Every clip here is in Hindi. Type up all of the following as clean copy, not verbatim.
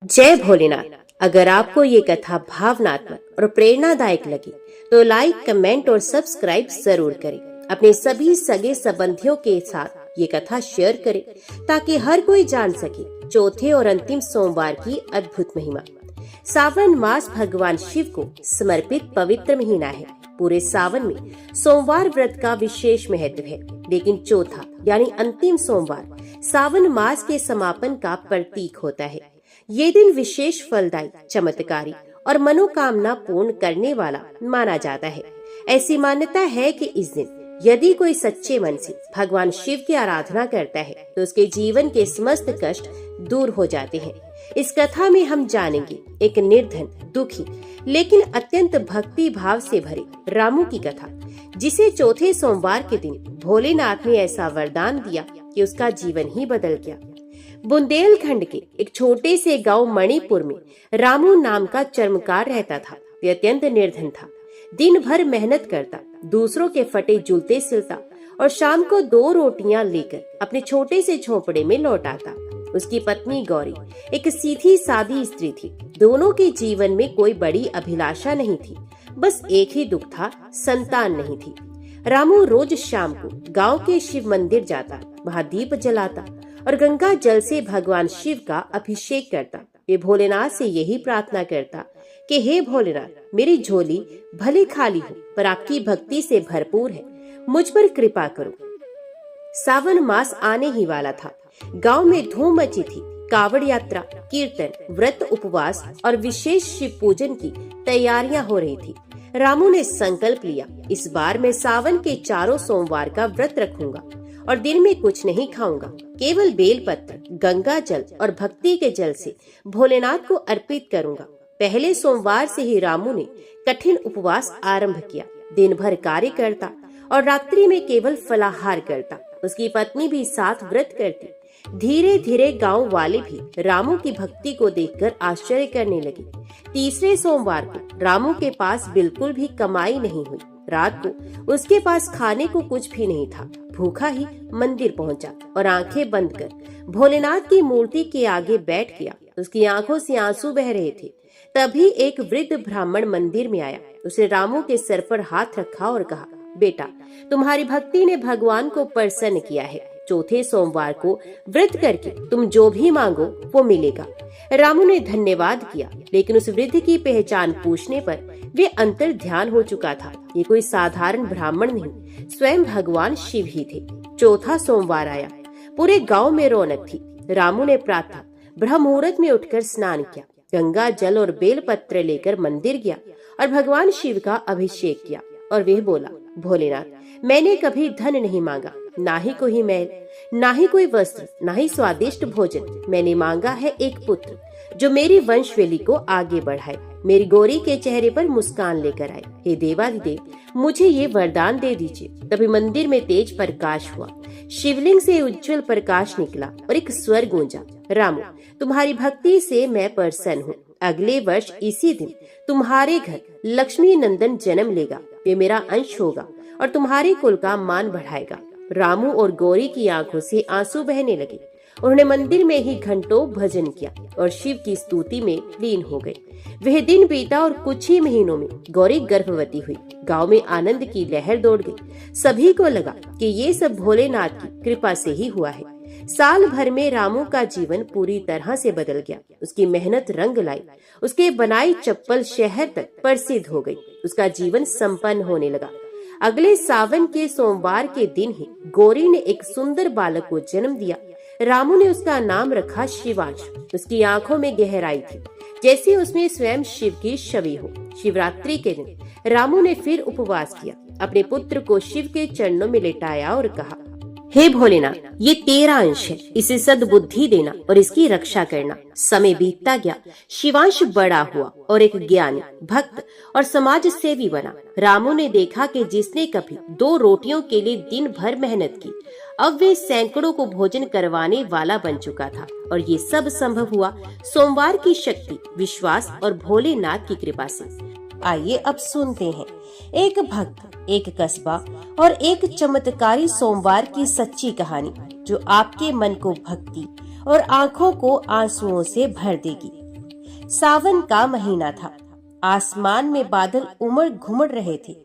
जय भोलेनाथ। अगर आपको ये कथा भावनात्मक और प्रेरणादायक लगी तो लाइक, कमेंट और सब्सक्राइब जरूर करें। अपने सभी सगे संबंधियों के साथ ये कथा शेयर करें ताकि हर कोई जान सके चौथे और अंतिम सोमवार की अद्भुत महिमा। सावन मास भगवान शिव को समर्पित पवित्र महीना है। पूरे सावन में सोमवार व्रत का विशेष महत्व है, लेकिन चौथा यानी अंतिम सोमवार सावन मास के समापन का प्रतीक होता है। ये दिन विशेष फलदायी, चमत्कारी और मनोकामना पूर्ण करने वाला माना जाता है। ऐसी मान्यता है कि इस दिन यदि कोई सच्चे मन से भगवान शिव की आराधना करता है तो उसके जीवन के समस्त कष्ट दूर हो जाते हैं। इस कथा में हम जानेंगे एक निर्धन, दुखी लेकिन अत्यंत भक्ति भाव से भरे रामू की कथा, जिसे चौथे सोमवार के दिन भोलेनाथ ने ऐसा वरदान दिया कि उसका जीवन ही बदल गया। बुंदेलखंड के एक छोटे से गांव मणिपुर में रामू नाम का चर्मकार रहता था। वह अत्यंत निर्धन था। दिन भर मेहनत करता, दूसरों के फटे जूते सिलता और शाम को 2 रोटियां लेकर अपने छोटे से झोपड़े में लौट आता। उसकी पत्नी गौरी एक सीधी सादी स्त्री थी। दोनों के जीवन में कोई बड़ी अभिलाषा नहीं थी, बस एक ही दुख था, संतान नहीं थी। रामू रोज शाम को गांव के शिव मंदिर जाता, वहां दीप जलाता और गंगा जल से भगवान शिव का अभिषेक करता। वे भोलेनाथ से यही प्रार्थना करता कि हे भोलेनाथ, मेरी झोली भले खाली हो पर आपकी भक्ति से भरपूर है, मुझ पर कृपा करो। सावन मास आने ही वाला था। गांव में धूम मची थी। कावड़ यात्रा, कीर्तन, व्रत, उपवास और विशेष शिव पूजन की तैयारियां हो रही थी। रामू ने संकल्प लिया, इस बार मैं सावन के चारों सोमवार का व्रत रखूंगा और दिन में कुछ नहीं खाऊंगा। केवल बेलपत्र, गंगा जल और भक्ति के जल से भोलेनाथ को अर्पित करूंगा। पहले सोमवार से ही रामू ने कठिन उपवास आरंभ किया। दिन भर कार्य करता और रात्रि में केवल फलाहार करता। उसकी पत्नी भी साथ व्रत करती। धीरे धीरे गांव वाले भी रामू की भक्ति को देखकर आश्चर्य करने लगे। तीसरे सोमवार को रामू के पास बिल्कुल भी कमाई नहीं हुई। रात को उसके पास खाने को कुछ भी नहीं था। भूखा ही मंदिर पहुंचा और आंखें बंद कर भोलेनाथ की मूर्ति के आगे बैठ गया। उसकी आंखों से आंसू बह रहे थे। तभी एक वृद्ध ब्राह्मण मंदिर में आया। उसने रामू के सर पर हाथ रखा और कहा, बेटा, तुम्हारी भक्ति ने भगवान को प्रसन्न किया है। चौथे सोमवार को व्रत करके तुम जो भी मांगो वो मिलेगा। रामू ने धन्यवाद किया, लेकिन उस वृद्ध की पहचान पूछने पर वे अंतर ध्यान हो चुका था। ये कोई साधारण ब्राह्मण नहीं, स्वयं भगवान शिव ही थे। चौथा सोमवार आया। पूरे गांव में रौनक थी। रामू ने प्रातः ब्रह्म मुहूर्त में उठकर स्नान किया, गंगा जल और बेल पत्र लेकर मंदिर गया और भगवान शिव का अभिषेक किया और वह बोला, भोलेनाथ, मैंने कभी धन नहीं मांगा, ना ही कोई मैल, ना ही कोई वस्त्र, ना ही स्वादिष्ट भोजन। मैंने मांगा है एक पुत्र जो मेरी वंशवेली को आगे बढ़ाए, मेरी गौरी के चेहरे पर मुस्कान लेकर आए। हे देवाधिदेव, मुझे ये वरदान दे दीजिए। तभी मंदिर में तेज प्रकाश हुआ। शिवलिंग से उज्जवल प्रकाश निकला और एक स्वर गूंजा, रामू, तुम्हारी भक्ति से मैं प्रसन्न हूँ। अगले वर्ष इसी दिन तुम्हारे घर लक्ष्मी नंदन जन्म लेगा। वे मेरा अंश होगा और तुम्हारे कुल का मान बढ़ाएगा। रामू और गौरी की आंखों से आंसू बहने लगे। उन्होंने मंदिर में ही घंटों भजन किया और शिव की स्तुति में लीन हो गए। वह दिन बीता और कुछ ही महीनों में गौरी गर्भवती हुई। गांव में आनंद की लहर दौड़ गई। सभी को लगा कि ये सब भोलेनाथ की कृपा से ही हुआ है। साल भर में रामू का जीवन पूरी तरह से बदल गया। उसकी मेहनत रंग लाई। उसके बनाई चप्पल शहर तक प्रसिद्ध हो गई। उसका जीवन संपन्न होने लगा। अगले सावन के सोमवार के दिन ही गौरी ने एक सुंदर बालक को जन्म दिया। रामू ने उसका नाम रखा शिवांश। उसकी आंखों में गहराई थी, जैसे उसमें स्वयं शिव की छवि हो। शिवरात्रि के दिन रामू ने फिर उपवास किया, अपने पुत्र को शिव के चरणों में लेटाया और कहा, हे भोलेनाथ, ये तेरा अंश है, इसे सद्बुद्धि देना और इसकी रक्षा करना। समय बीतता गया। शिवांश बड़ा हुआ और एक ज्ञानी, भक्त और समाज सेवी बना। रामू ने देखा कि जिसने कभी 2 रोटियों के लिए दिन भर मेहनत की, अब वे सैकड़ों को भोजन करवाने वाला बन चुका था। और ये सब संभव हुआ सोमवार की शक्ति, विश्वास और भोलेनाथ की कृपा से। आइए अब सुनते हैं एक भक्त, एक कस्बा और एक चमत्कारी सोमवार की सच्ची कहानी, जो आपके मन को भक्ति और आँखों को आंसुओं से भर देगी। सावन का महीना था। आसमान में बादल उमड़ घुमड़ रहे थे।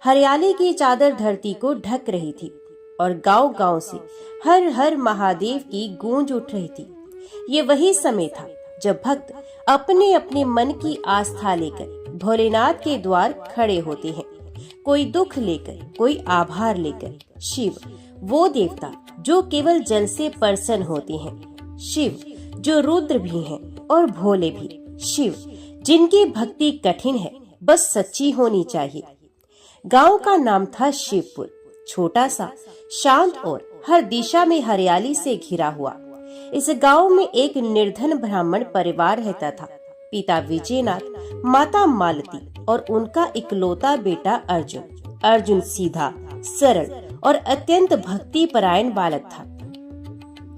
हरियाली की चादर धरती को ढक रही थी और गांव-गांव से हर हर महादेव की गूंज उठ रही थी। ये वही समय था जब भक्त अपने अपने मन की आस्था लेकर भोलेनाथ के द्वार खड़े होते हैं। कोई दुख लेकर, कोई आभार लेकर। शिव वो देवता जो केवल जल से प्रसन्न होते हैं। शिव जो रुद्र भी हैं और भोले भी। शिव जिनकी भक्ति कठिन है, बस सच्ची होनी चाहिए। गांव का नाम था शिवपुर। छोटा सा, शांत और हर दिशा में हरियाली से घिरा हुआ। इस गांव में एक निर्धन ब्राह्मण परिवार रहता था। पिता विजयनाथ, माता मालती और उनका इकलौता बेटा अर्जुन। अर्जुन सीधा, सरल और अत्यंत भक्ति परायण बालक था।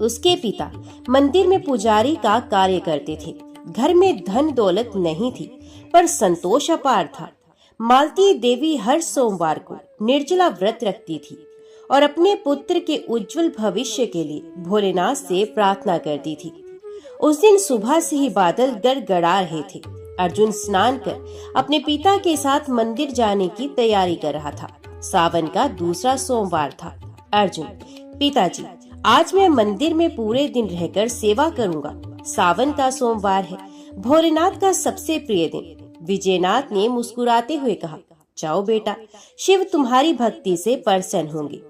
उसके पिता मंदिर में पुजारी का कार्य करते थे। घर में धन दौलत नहीं थी, पर संतोष अपार था। मालती देवी हर सोमवार को निर्जला व्रत रखती थी और अपने पुत्र के उज्जवल भविष्य के लिए भोलेनाथ से प्रार्थना करती थी। उस दिन सुबह से ही बादल गड़गड़ा रहे थे। अर्जुन स्नान कर अपने पिता के साथ मंदिर जाने की तैयारी कर रहा था। सावन का दूसरा सोमवार था। अर्जुन, पिताजी, आज मैं मंदिर में पूरे दिन रहकर सेवा करूंगा। सावन का सोमवार है, भोलेनाथ का सबसे प्रिय दिन। विजयनाथ ने मुस्कुराते हुए कहा, जाओ बेटा, शिव तुम्हारी भक्ति से प्रसन्न होंगे।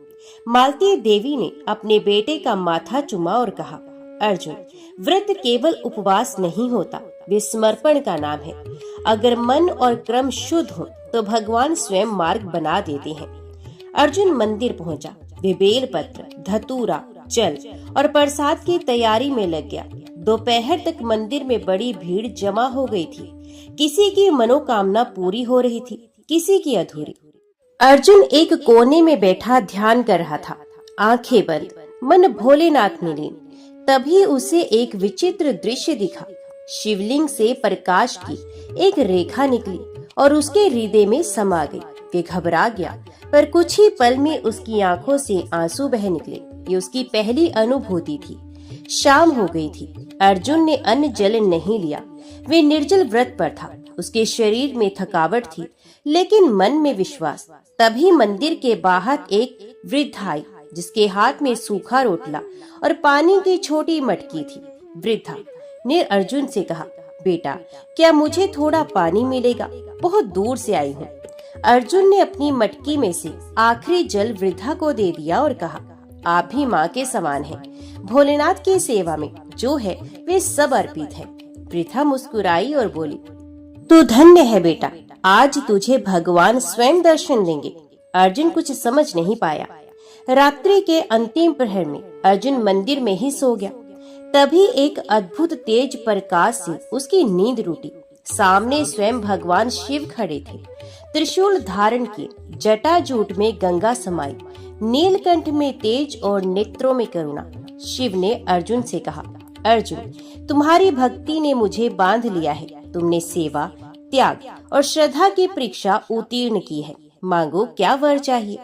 मालती देवी ने अपने बेटे का माथा चूमा और कहा, अर्जुन, व्रत केवल उपवास नहीं होता, वे समर्पण का नाम है। अगर मन और क्रम शुद्ध हो तो भगवान स्वयं मार्ग बना देते हैं। अर्जुन मंदिर पहुंचा। वे बेलपत्र, धतूरा, जल और प्रसाद की तैयारी में लग गया। दोपहर तक मंदिर में बड़ी भीड़ जमा हो गई थी। किसी की मनोकामना पूरी हो रही थी, किसी की अधूरी। अर्जुन एक कोने में बैठा ध्यान कर रहा था, आंखें बंद, मन भोलेनाथ में लीन। तभी उसे एक विचित्र दृश्य दिखा। शिवलिंग से प्रकाश की एक रेखा निकली और उसके हृदय में समा गई। वे घबरा गया, पर कुछ ही पल में उसकी आंखों से आंसू बह निकले। ये उसकी पहली अनुभूति थी। शाम हो गई थी। अर्जुन ने अन्न जल नहीं लिया। वे निर्जल व्रत पर था। उसके शरीर में थकावट थी, लेकिन मन में विश्वास। तभी मंदिर के बाहर एक वृद्ध आई, जिसके हाथ में सूखा रोटला और पानी की छोटी मटकी थी। वृद्धा ने अर्जुन से कहा, बेटा, क्या मुझे थोड़ा पानी मिलेगा? बहुत दूर से आई हूँ। अर्जुन ने अपनी मटकी में से आखिरी जल वृद्धा को दे दिया और कहा, आप भी माँ के समान हैं। भोलेनाथ की सेवा में जो है वे सब अर्पित है। वृद्धा मुस्कुराई और बोली, तू धन्य है बेटा, आज तुझे भगवान स्वयं दर्शन देंगे। अर्जुन कुछ समझ नहीं पाया। रात्रि के अंतिम प्रहर में अर्जुन मंदिर में ही सो गया। तभी एक अद्भुत तेज प्रकाश से उसकी नींद टूटी। सामने स्वयं भगवान शिव खड़े थे, त्रिशूल धारण किए, जटाजूट में गंगा समाई, नीलकंठ में तेज और नेत्रों में करुणा। शिव ने अर्जुन से कहा, अर्जुन, तुम्हारी भक्ति ने मुझे बांध लिया है। तुमने सेवा, त्याग और श्रद्धा की परीक्षा उत्तीर्ण की है। मांगो क्या वर चाहिए।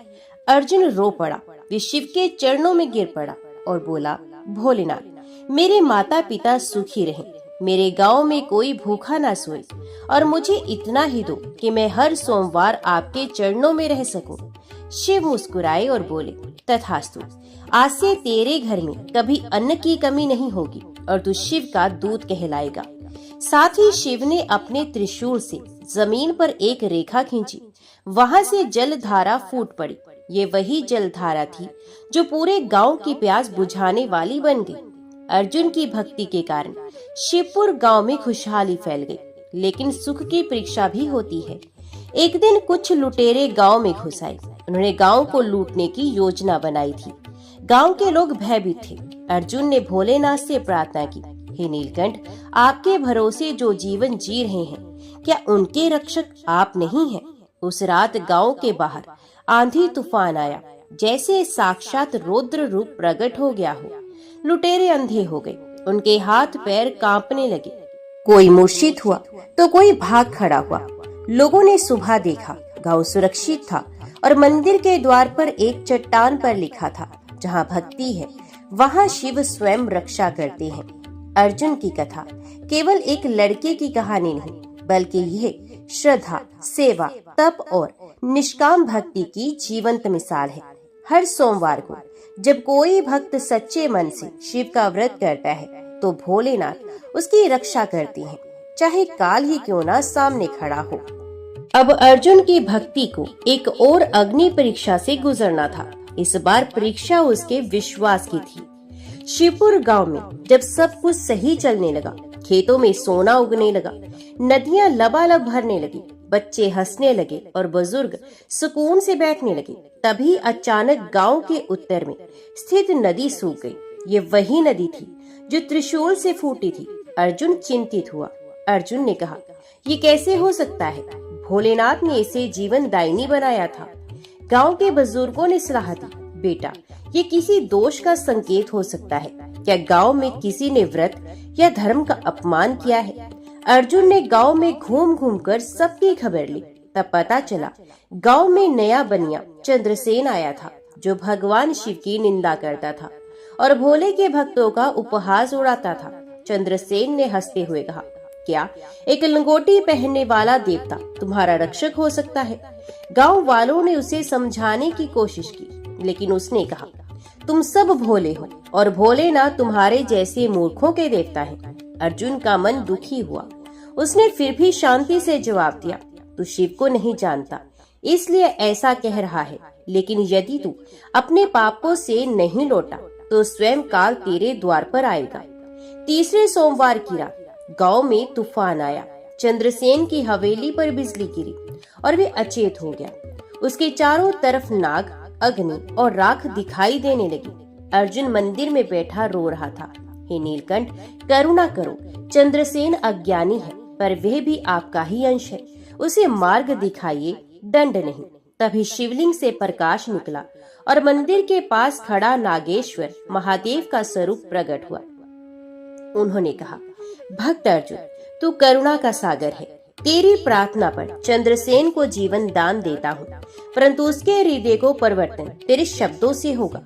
अर्जुन रो पड़ा। वे शिव के चरणों में गिर पड़ा और बोला, भोलेनाथ, मेरे माता पिता सुखी रहें, मेरे गांव में कोई भूखा ना सोए और मुझे इतना ही दो कि मैं हर सोमवार आपके चरणों में रह सकूं। शिव मुस्कुराए और बोले, तथास्तु, आज से तेरे घर में कभी अन्न की कमी नहीं होगी और तू शिव का दूत कहलाएगा। साथ ही शिव ने अपने त्रिशूल से जमीन पर एक रेखा खींची। वहां से जल धारा फूट पड़ी। ये वही जल धारा थी जो पूरे गांव की प्यास बुझाने वाली बन गई। अर्जुन की भक्ति के कारण शिवपुर गांव में खुशहाली फैल गई। लेकिन सुख की परीक्षा भी होती है। एक दिन कुछ लुटेरे गांव में घुस आए। उन्होंने गांव को लूटने की योजना बनाई थी। गांव के लोग भयभीत थे। अर्जुन ने भोलेनाथ से प्रार्थना की, हे नीलकंठ, आपके भरोसे जो जीवन जी रहे हैं, क्या उनके रक्षक आप नहीं हैं? उस रात गांव के बाहर आंधी तूफान आया, जैसे साक्षात रुद्र रूप प्रकट हो गया हो। लुटेरे अंधे हो गए, उनके हाथ पैर कांपने लगे। कोई मूर्छित हुआ तो कोई भाग खड़ा हुआ। लोगों ने सुबह देखा, गांव सुरक्षित था और मंदिर के द्वार पर एक चट्टान पर लिखा था, जहां भक्ति है वहां शिव स्वयं रक्षा करते हैं। अर्जुन की कथा केवल एक लड़के की कहानी नहीं, बल्कि यह श्रद्धा, सेवा, तप और निष्काम भक्ति की जीवंत मिसाल है। हर सोमवार को जब कोई भक्त सच्चे मन से शिव का व्रत करता है, तो भोलेनाथ उसकी रक्षा करती हैं, चाहे काल ही क्यों ना सामने खड़ा हो। अब अर्जुन की भक्ति को एक और अग्नि परीक्षा से गुजरना था। इस बार परीक्षा उसके विश्वास की थी। शिवपुर गांव में जब सब कुछ सही चलने लगा, खेतों में सोना उगने लगा, नदियां लबालब भरने लगी, बच्चे हंसने लगे और बुजुर्ग सुकून से बैठने लगे, तभी अचानक गांव के उत्तर में स्थित नदी सूख गई। ये वही नदी थी जो त्रिशूल से फूटी थी। अर्जुन चिंतित हुआ। अर्जुन ने कहा, ये कैसे हो सकता है? भोलेनाथ ने इसे जीवन दायिनी बनाया था। गांव के बुजुर्गों ने सलाह दी, बेटा, ये किसी दोष का संकेत हो सकता है। क्या गांव में किसी ने व्रत या धर्म का अपमान किया है? अर्जुन ने गांव में घूम घूम कर सबकी खबर ली। तब पता चला गांव में नया बनिया चंद्रसेन आया था, जो भगवान शिव की निंदा करता था और भोले के भक्तों का उपहास उड़ाता था। चंद्रसेन ने हंसते हुए कहा, क्या एक लंगोटी पहनने वाला देवता तुम्हारा रक्षक हो सकता है? गांव वालों ने उसे समझाने की कोशिश की, लेकिन उसने कहा, तुम सब भोले हो और भोलेनाथ तुम्हारे जैसे मूर्खों के देवता हैं। अर्जुन का मन दुखी हुआ। उसने फिर भी शांति से जवाब दिया, तू शिव को नहीं जानता, इसलिए ऐसा कह रहा है, लेकिन यदि तू अपने पापों से नहीं लौटा तो स्वयं काल तेरे द्वार पर आएगा। तीसरे सोमवार की रात गांव में तूफान आया। चंद्रसेन की हवेली पर बिजली गिरी और वे अचेत हो गया। उसके चारों तरफ नाग, अग्नि और राख दिखाई देने लगी। अर्जुन मंदिर में बैठा रो रहा था, हे नीलकंठ, करुणा करो, चंद्रसेन अज्ञानी है, पर वह भी आपका ही अंश है, उसे मार्ग दिखाइए, दंड नहीं। तभी शिवलिंग से प्रकाश निकला और मंदिर के पास खड़ा नागेश्वर महादेव का स्वरूप प्रकट हुआ। उन्होंने कहा, भक्त अर्जुन, तू करुणा का सागर है। तेरी प्रार्थना पर चंद्रसेन को जीवन दान देता हूँ, परंतु उसके हृदय को परिवर्तन तेरे शब्दों से होगा।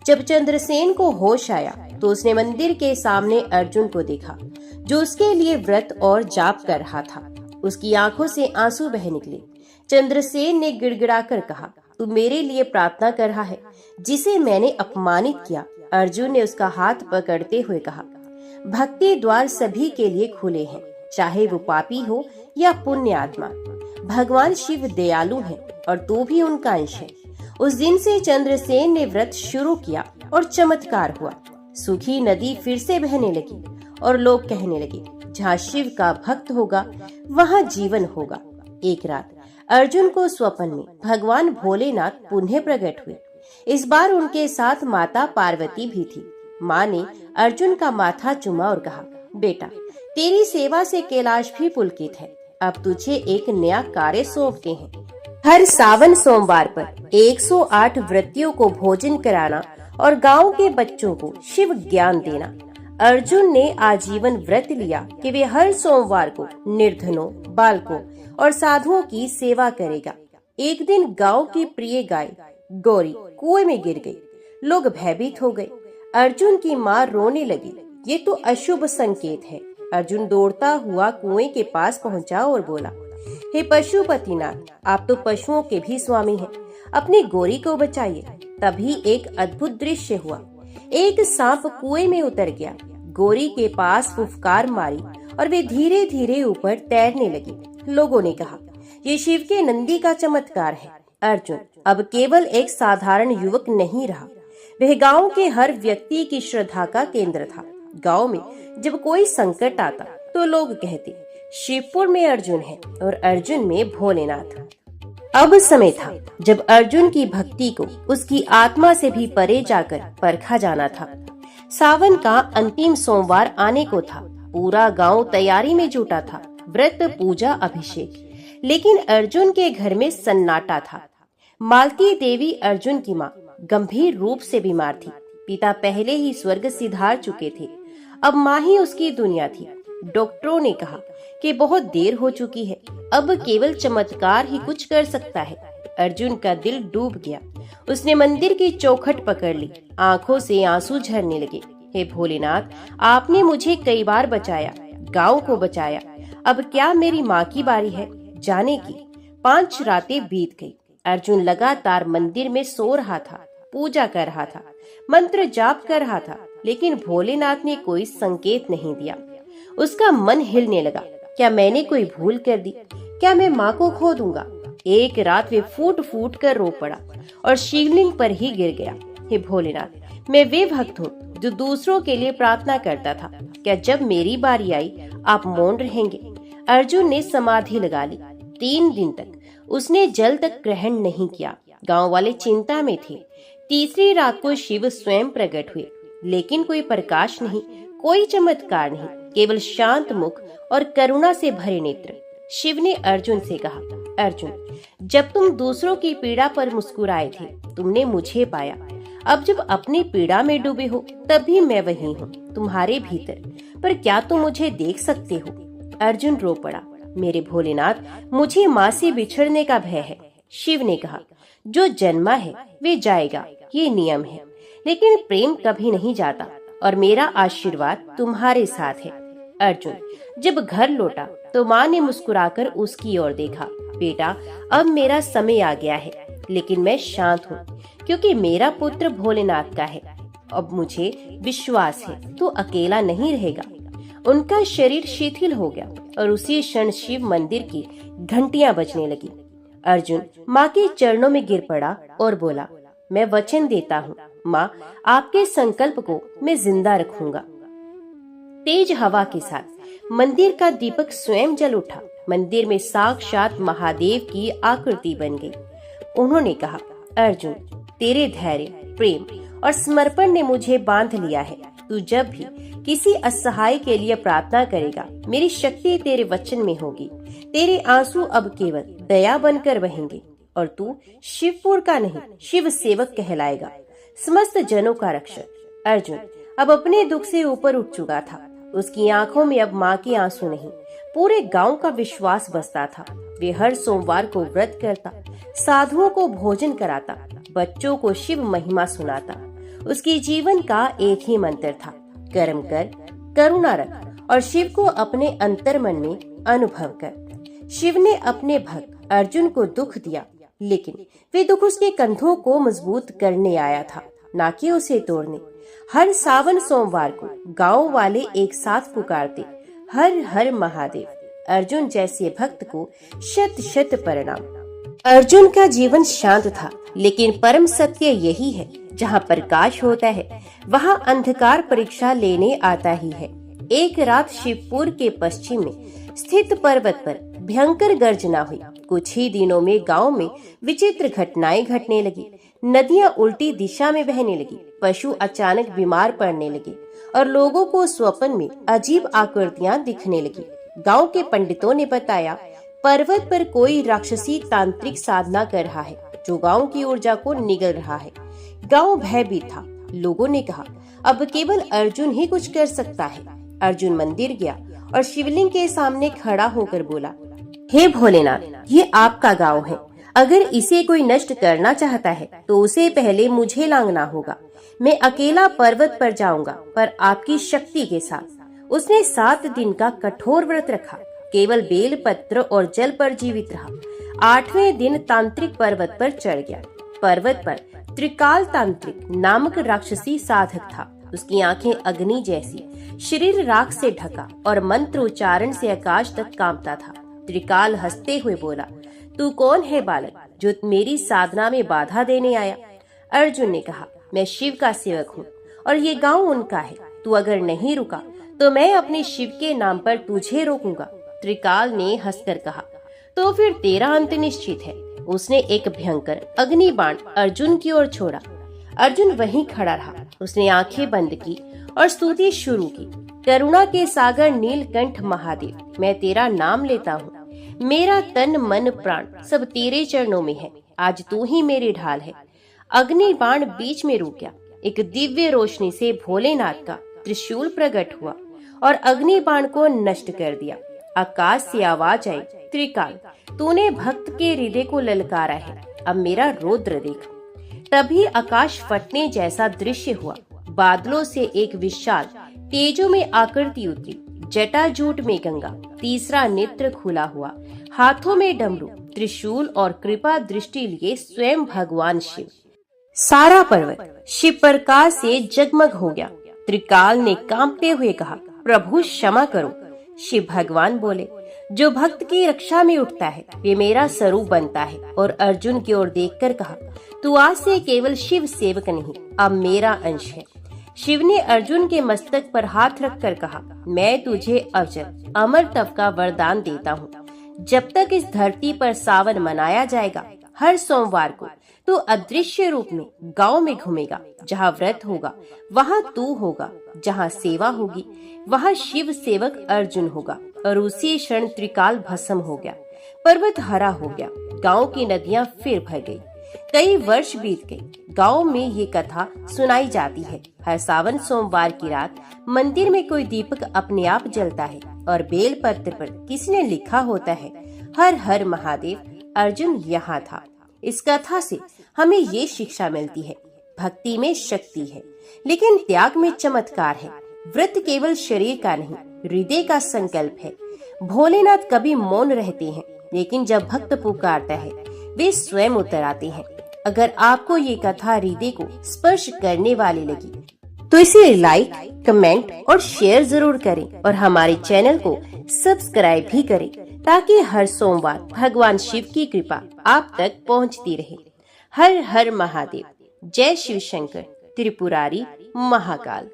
जब चंद्रसेन को होश आया तो उसने मंदिर के सामने अर्जुन को देखा, जो उसके लिए व्रत और जाप कर रहा था। उसकी आंखों से आंसू बह निकले। चंद्रसेन ने गिड़गिड़ाकर कहा, तू मेरे लिए प्रार्थना कर रहा है, जिसे मैंने अपमानित किया। अर्जुन ने उसका हाथ पकड़ते हुए कहा, भक्ति द्वार सभी के लिए खुले हैं, चाहे वो पापी हो या पुण्य आत्मा। भगवान शिव दयालु हैं और तू भी उनका अंश है। उस दिन से चंद्रसेन ने व्रत शुरू किया और चमत्कार हुआ। सूखी नदी फिर से बहने लगी और लोग कहने लगे, जहाँ शिव का भक्त होगा वहाँ जीवन होगा। एक रात अर्जुन को स्वप्न में भगवान भोलेनाथ पुनः प्रकट हुए। इस बार उनके साथ माता पार्वती भी थी। माँ ने अर्जुन का माथा चूमा और कहा, बेटा, तेरी सेवा से कैलाश भी पुलकित है। अब तुझे एक नया कार्य सौंपते हैं। हर सावन सोमवार पर 108 व्रतियों को भोजन कराना और गांव के बच्चों को शिव ज्ञान देना। अर्जुन ने आजीवन व्रत लिया कि वे हर सोमवार को निर्धनों, बालकों और साधुओं की सेवा करेगा। एक दिन गांव की प्रिय गाय गौरी कुएं में गिर गई। लोग भयभीत हो गए। अर्जुन की माँ रोने लगी, ये तो अशुभ संकेत है। अर्जुन दौड़ता हुआ कुएं के पास पहुंचा और बोला, हे पशुपतिनाथ, आप तो पशुओं के भी स्वामी हैं, अपनी गौरी को बचाइए। तभी एक अद्भुत दृश्य हुआ। एक सांप कुएं में उतर गया, गौरी के पास फुफकार मारी और वे धीरे धीरे ऊपर तैरने लगी। लोगों ने कहा, ये शिव के नंदी का चमत्कार है। अर्जुन अब केवल एक साधारण युवक नहीं रहा, वह गांव के हर व्यक्ति की श्रद्धा का केंद्र था। गांव में जब कोई संकट आता तो लोग कहते, शिवपुर में अर्जुन है और अर्जुन में भोलेनाथ। अब समय था जब अर्जुन की भक्ति को उसकी आत्मा से भी परे जाकर परखा जाना था। सावन का अंतिम सोमवार आने को था। पूरा गांव तैयारी में जुटा था, व्रत, पूजा, अभिषेक। लेकिन अर्जुन के घर में सन्नाटा था। मालती देवी, अर्जुन की माँ, गंभीर रूप से बीमार थी। पिता पहले ही स्वर्ग सिधार चुके थे, अब माँ ही उसकी दुनिया थी। डॉक्टरों ने कहा कि बहुत देर हो चुकी है, अब केवल चमत्कार ही कुछ कर सकता है। अर्जुन का दिल डूब गया। उसने मंदिर की चौखट पकड़ ली, आंखों से आंसू झरने लगे। हे भोलेनाथ, आपने मुझे कई बार बचाया, गांव को बचाया। अब क्या मेरी माँ की बारी है जाने की। 5 रातें बीत गई। अर्जुन लगातार मंदिर में सो रहा था, पूजा कर रहा था, मंत्र जाप कर रहा था, लेकिन भोलेनाथ ने कोई संकेत नहीं दिया। उसका मन हिलने लगा। क्या मैंने कोई भूल कर दी? क्या मैं माँ को खो दूंगा? एक रात वे फूट फूट कर रो पड़ा और शिवलिंग पर ही गिर गया। हे भोलेनाथ, मैं वे भक्त हूँ जो दूसरों के लिए प्रार्थना करता था। क्या जब मेरी बारी आई आप मौन रहेंगे? अर्जुन ने समाधि लगा ली। 3 दिन तक उसने जल तक ग्रहण नहीं किया। गांव वाले चिंता में थे। तीसरी रात को शिव स्वयं प्रकट हुए, लेकिन कोई प्रकाश नहीं, कोई चमत्कार नहीं, केवल शांत मुख और करुणा से भरे नेत्र। शिव ने अर्जुन से कहा, अर्जुन, जब तुम दूसरों की पीड़ा पर मुस्कुराए थे, तुमने मुझे पाया। अब जब अपनी पीड़ा में डूबे हो, तब भी मैं वही हूँ, तुम्हारे भीतर। पर क्या तुम मुझे देख सकते हो? अर्जुन रो पड़ा। मेरे भोलेनाथ, मुझे माँ से बिछड़ने का भय है। शिव ने कहा, जो जन्मा है वे जाएगा, ये नियम है, लेकिन प्रेम कभी नहीं जाता और मेरा आशीर्वाद तुम्हारे साथ है। अर्जुन जब घर लौटा तो माँ ने मुस्कुराकर उसकी ओर देखा। बेटा, अब मेरा समय आ गया है, लेकिन मैं शांत हूँ, क्योंकि मेरा पुत्र भोलेनाथ का है। अब मुझे विश्वास है तू अकेला नहीं रहेगा। उनका शरीर शिथिल हो गया और उसी क्षण शिव मंदिर की घंटियां बजने लगी। अर्जुन माँ के चरणों में गिर पड़ा और बोला, मैं वचन देता हूँ माँ, आपके संकल्प को मैं जिंदा रखूंगा। तेज हवा के साथ मंदिर का दीपक स्वयं जल उठा। मंदिर में साक्षात महादेव की आकृति बन गई। उन्होंने कहा, अर्जुन, तेरे धैर्य, प्रेम और समर्पण ने मुझे बांध लिया है। तू जब भी किसी असहाय के लिए प्रार्थना करेगा, मेरी शक्ति तेरे वचन में होगी। तेरे आंसू अब केवल दया बनकर बहेंगे और तू शिवपुर का नहीं, शिव सेवक कहलाएगा, समस्त जनों का रक्षक। अर्जुन अब अपने दुख से ऊपर उठ चुका था। उसकी आंखों में अब माँ के आंसू नहीं, पूरे गांव का विश्वास बसता था। वे हर सोमवार को व्रत करता, साधुओं को भोजन कराता, बच्चों को शिव महिमा सुनाता। उसके जीवन का एक ही मंत्र था, कर्म कर, करुणा रख और शिव को अपने अंतर मन में अनुभव कर। शिव ने अपने भक्त अर्जुन को दुख दिया, लेकिन वे दुख उसके कंधों को मजबूत करने आया था, ना कि उसे तोड़ने। हर सावन सोमवार को गांव वाले एक साथ पुकारते, हर हर महादेव। अर्जुन जैसे भक्त को शत शत प्रणाम। अर्जुन का जीवन शांत था, लेकिन परम सत्य यही है, जहाँ प्रकाश होता है वहाँ अंधकार परीक्षा लेने आता ही है। एक रात शिवपुर के पश्चिम में स्थित पर्वत पर भयंकर गर्जना हुई। कुछ ही दिनों में गांव में विचित्र घटनाएं घटने लगी। नदियां उल्टी दिशा में बहने लगी, पशु अचानक बीमार पड़ने लगे और लोगों को स्वप्न में अजीब आकृतियां दिखने लगी। गांव के पंडितों ने बताया, पर्वत पर कोई राक्षसी तांत्रिक साधना कर रहा है, जो गांव की ऊर्जा को निगल रहा है। गांव भयभीत था। लोगों ने कहा, अब केवल अर्जुन ही कुछ कर सकता है। अर्जुन मंदिर गया और शिवलिंग के सामने खड़ा होकर बोला, हे भोलेनाथ, ये आपका गांव है। अगर इसे कोई नष्ट करना चाहता है तो उसे पहले मुझे लांघना होगा। मैं अकेला पर्वत पर जाऊंगा, पर आपकी शक्ति के साथ। उसने 7 दिन का कठोर व्रत रखा, केवल बेल पत्र और जल पर जीवित रहा। 8वें दिन तांत्रिक पर्वत पर चढ़ गया। पर्वत पर त्रिकाल तांत्रिक नामक राक्षसी साधक था। उसकी आंखें अग्नि जैसी, शरीर राख से ढका और मंत्र उच्चारण से आकाश तक कांपता था। त्रिकाल हंसते हुए बोला, तू कौन है बालक, जो मेरी साधना में बाधा देने आया? अर्जुन ने कहा, मैं शिव का सेवक हूँ और ये गांव उनका है। तू अगर नहीं रुका तो मैं अपने शिव के नाम पर तुझे रोकूंगा। त्रिकाल ने हंसकर कहा, तो फिर तेरा अंत निश्चित है। उसने एक भयंकर अग्नि बाण अर्जुन की ओर छोड़ा। अर्जुन वहीं खड़ा रहा। उसने आंखें बंद की और स्तुति शुरू की। करुणा के सागर नीलकंठ महादेव, मैं तेरा नाम लेता हूँ। मेरा तन मन प्राण सब तेरे चरणों में है। आज तू ही मेरी ढाल है। अग्नि बाण बीच में रुक गया। एक दिव्य रोशनी से भोलेनाथ का त्रिशूल प्रकट हुआ और अग्नि बाण को नष्ट कर दिया। आकाश से आवाज आई, त्रिकाल, तूने भक्त के हृदय को ललकारा है, अब मेरा रौद्र देख। तभी आकाश फटने जैसा दृश्य हुआ। बादलों से एक विशाल तेजो में आकृति उतरी, जटाजूट में गंगा, तीसरा नेत्र खुला हुआ, हाथों में डमरू, त्रिशूल और कृपा दृष्टि लिए स्वयं भगवान शिव। सारा पर्वत शिव प्रकाश से जगमग हो गया। त्रिकाल ने कांपते हुए कहा, प्रभु क्षमा करो। शिव भगवान बोले, जो भक्त की रक्षा में उठता है वे मेरा स्वरूप बनता है। और अर्जुन की ओर देखकर कहा, तू आज से केवल शिव सेवक नहीं, अब मेरा अंश है। शिव ने अर्जुन के मस्तक पर हाथ रखकर कहा, मैं तुझे अजर अमर तप का वरदान देता हूँ। जब तक इस धरती पर सावन मनाया जाएगा, हर सोमवार को तू अदृश्य रूप में गांव में घूमेगा। जहाँ व्रत होगा वहाँ तू होगा, जहाँ सेवा होगी वहाँ शिव सेवक अर्जुन होगा। और उसी क्षण त्रिकाल भस्म हो गया, पर्वत हरा हो गया, गांव की नदियाँ फिर भर गई। कई वर्ष बीत गए, गांव में ये कथा सुनाई जाती है। हर सावन सोमवार की रात मंदिर में कोई दीपक अपने आप जलता है और बेल पत्र पर किसी ने लिखा होता है, हर हर महादेव, अर्जुन यहाँ था। इस कथा से हमें ये शिक्षा मिलती है, भक्ति में शक्ति है लेकिन त्याग में चमत्कार है। व्रत केवल शरीर का नहीं, हृदय का संकल्प है। भोलेनाथ कभी मौन रहते हैं, लेकिन जब भक्त पुकारता है वे स्वयं उतर आते हैं। अगर आपको ये कथा हृदय को स्पर्श करने वाली लगी तो इसे लाइक, कमेंट और शेयर जरूर करें और हमारे चैनल को सब्सक्राइब भी करें, ताकि हर सोमवार भगवान शिव की कृपा आप तक पहुंचती रहे। हर हर महादेव। जय शिव शंकर त्रिपुरारी महाकाल।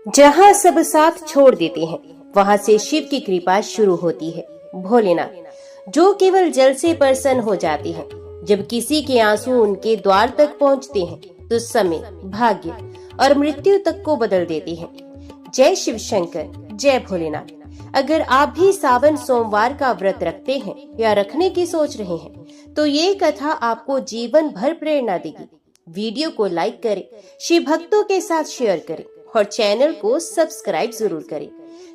जहाँ सब साथ छोड़ देते हैं वहाँ से शिव की कृपा शुरू होती है। भोलेनाथ जो केवल जल से प्रसन्न हो जाते हैं, जब किसी के आंसू उनके द्वार तक पहुँचते हैं तो समय, भाग्य और मृत्यु तक को बदल देते हैं। जय शिव शंकर, जय भोलेनाथ। अगर आप भी सावन सोमवार का व्रत रखते हैं या रखने की सोच रहे हैं तो ये कथा आपको जीवन भर प्रेरणा देगी। वीडियो को लाइक करें, शिव भक्तों के साथ शेयर करें और चैनल को सब्सक्राइब जरूर करें,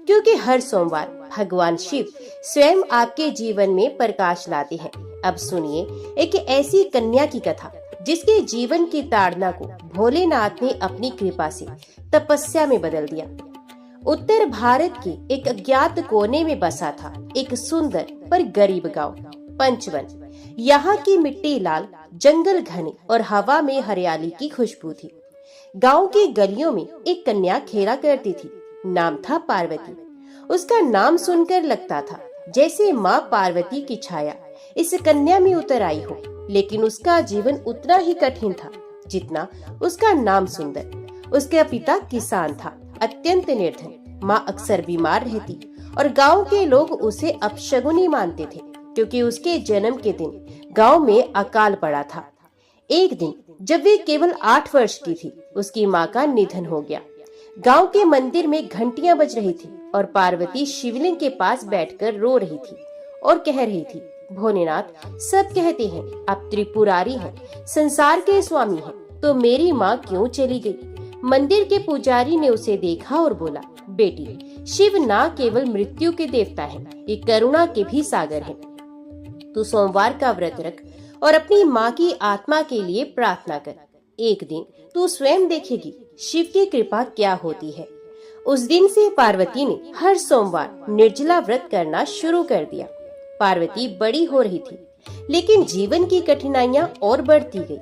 क्योंकि हर सोमवार भगवान शिव स्वयं आपके जीवन में प्रकाश लाते हैं। अब सुनिए एक ऐसी कन्या की कथा जिसके जीवन की ताड़ना को भोलेनाथ ने अपनी कृपा से तपस्या में बदल दिया। उत्तर भारत के एक अज्ञात कोने में बसा था एक सुंदर पर गरीब गांव, पंचवन। यहाँ की मिट्टी लाल, जंगल घने और हवा में हरियाली की खुशबू थी। गांव की गलियों में एक कन्या खेला करती थी, नाम था पार्वती। उसका नाम सुनकर लगता था जैसे माँ पार्वती की छाया इस कन्या में उतर आई हो, लेकिन उसका जीवन उतना ही कठिन था जितना उसका नाम सुंदर। उसका पिता किसान था, अत्यंत निर्धन। माँ अक्सर बीमार रहती और गांव के लोग उसे अपशगुनी मानते थे, क्योंकि उसके जन्म के दिन गांव में अकाल पड़ा था। एक दिन जब वे केवल 8 वर्ष की थी, उसकी माँ का निधन हो गया। गांव के मंदिर में घंटियां बज रही थी और पार्वती शिवलिंग के पास बैठकर रो रही थी और कह रही थी, भोलेनाथ सब कहते हैं आप त्रिपुरारी हैं, संसार के स्वामी हैं, तो मेरी माँ क्यों चली गई? मंदिर के पुजारी ने उसे देखा और बोला, बेटी, शिव ना केवल मृत्यु के देवता हैं, ये करुणा के भी सागर हैं। तू सोमवार का व्रत रख और अपनी माँ की आत्मा के लिए प्रार्थना कर। एक दिन तू स्वयं देखेगी शिव की कृपा क्या होती है। उस दिन से पार्वती ने हर सोमवार निर्जला व्रत करना शुरू कर दिया। पार्वती बड़ी हो रही थी, लेकिन जीवन की कठिनाइयां और बढ़ती गई।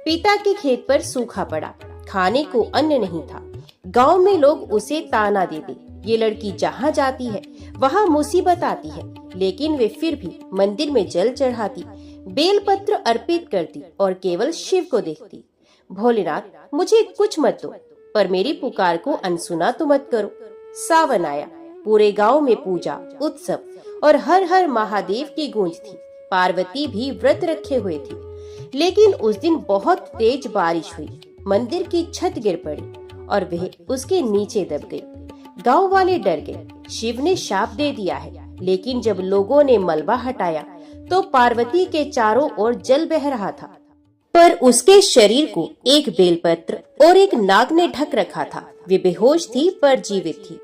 पिता के खेत पर सूखा पड़ा, खाने को अन्न नहीं था। गांव में लोग उसे ताना देते, ये लड़की जहाँ जाती है वहाँ मुसीबत आती है। लेकिन वे फिर भी मंदिर में जल चढ़ाती, बेलपत्र अर्पित करती और केवल शिव को देखती। भोलेनाथ, मुझे कुछ मत दो, पर मेरी पुकार को अनसुना तो मत करो। सावन आया, पूरे गांव में पूजा, उत्सव और हर हर महादेव की गूंज थी। पार्वती भी व्रत रखे हुए थी, लेकिन उस दिन बहुत तेज बारिश हुई। मंदिर की छत गिर पड़ी और वह उसके नीचे दब गई। गांव वाले डर गए, शिव ने शाप दे दिया है। लेकिन जब लोगों ने मलबा हटाया तो पार्वती के चारों ओर जल बह रहा था, पर उसके शरीर को एक बेलपत्र और एक नाग ने ढक रखा था। वे बेहोश थी पर जीवित थी।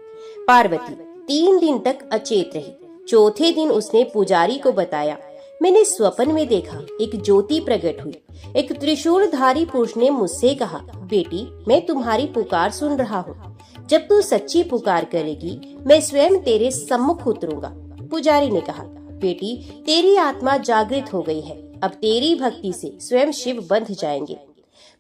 पार्वती 3 दिन तक अचेत रही। चौथे दिन उसने पुजारी को बताया मैंने स्वप्न में देखा, एक ज्योति प्रकट हुई। एक त्रिशूलधारी पुरुष ने मुझसे कहा, बेटी मैं तुम्हारी पुकार सुन रहा हूँ। जब तू सच्ची पुकार करेगी मैं स्वयं तेरे सम्मुख उतरूंगा। पुजारी ने कहा, बेटी तेरी आत्मा जागृत हो गई है, अब तेरी भक्ति से स्वयं शिव बंध जाएंगे।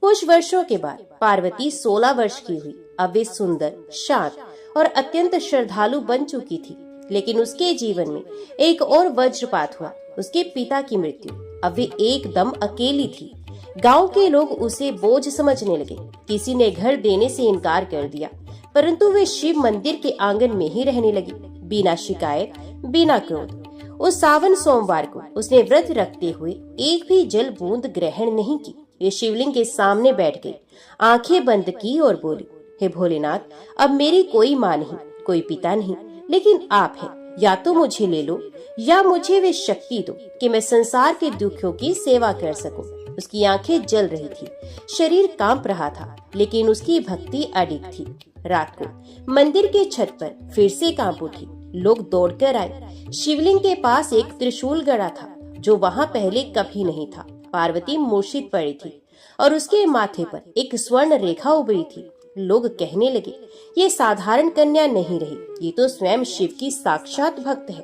कुछ वर्षों के बाद पार्वती 16 वर्ष की हुई। अब वे सुंदर, शांत और अत्यंत श्रद्धालु बन चुकी थी। लेकिन उसके जीवन में एक और वज्रपात हुआ, उसके पिता की मृत्यु। अब वे एकदम अकेली थी। गांव के लोग उसे बोझ समझने लगे। किसी ने घर देने से इनकार कर दिया, परंतु वे शिव मंदिर के आंगन में ही रहने लगी, बिना शिकायत, बिना क्रोध। उस सावन सोमवार को उसने व्रत रखते हुए एक भी जल बूंद ग्रहण नहीं की। वे शिवलिंग के सामने बैठ गई, आंखें बंद की और बोली, हे भोलेनाथ, अब मेरी कोई माँ नहीं, कोई पिता नहीं, लेकिन आप हैं। या तो मुझे ले लो या मुझे वे शक्ति दो कि मैं संसार के दुखियों की सेवा कर सकूं। उसकी आंखें जल रही थी, शरीर कांप रहा था, लेकिन उसकी भक्ति अडिग थी। रात को मंदिर के छत पर फिर से कांप उठी। लोग दौड़कर आए। शिवलिंग के पास एक त्रिशूल गड़ा था, जो वहां पहले कभी नहीं था। पार्वती मूर्छित पड़ी थी और उसके माथे पर एक स्वर्ण रेखा उभरी थी। लोग कहने लगे, ये साधारण कन्या नहीं रही, ये तो स्वयं शिव की साक्षात भक्त है।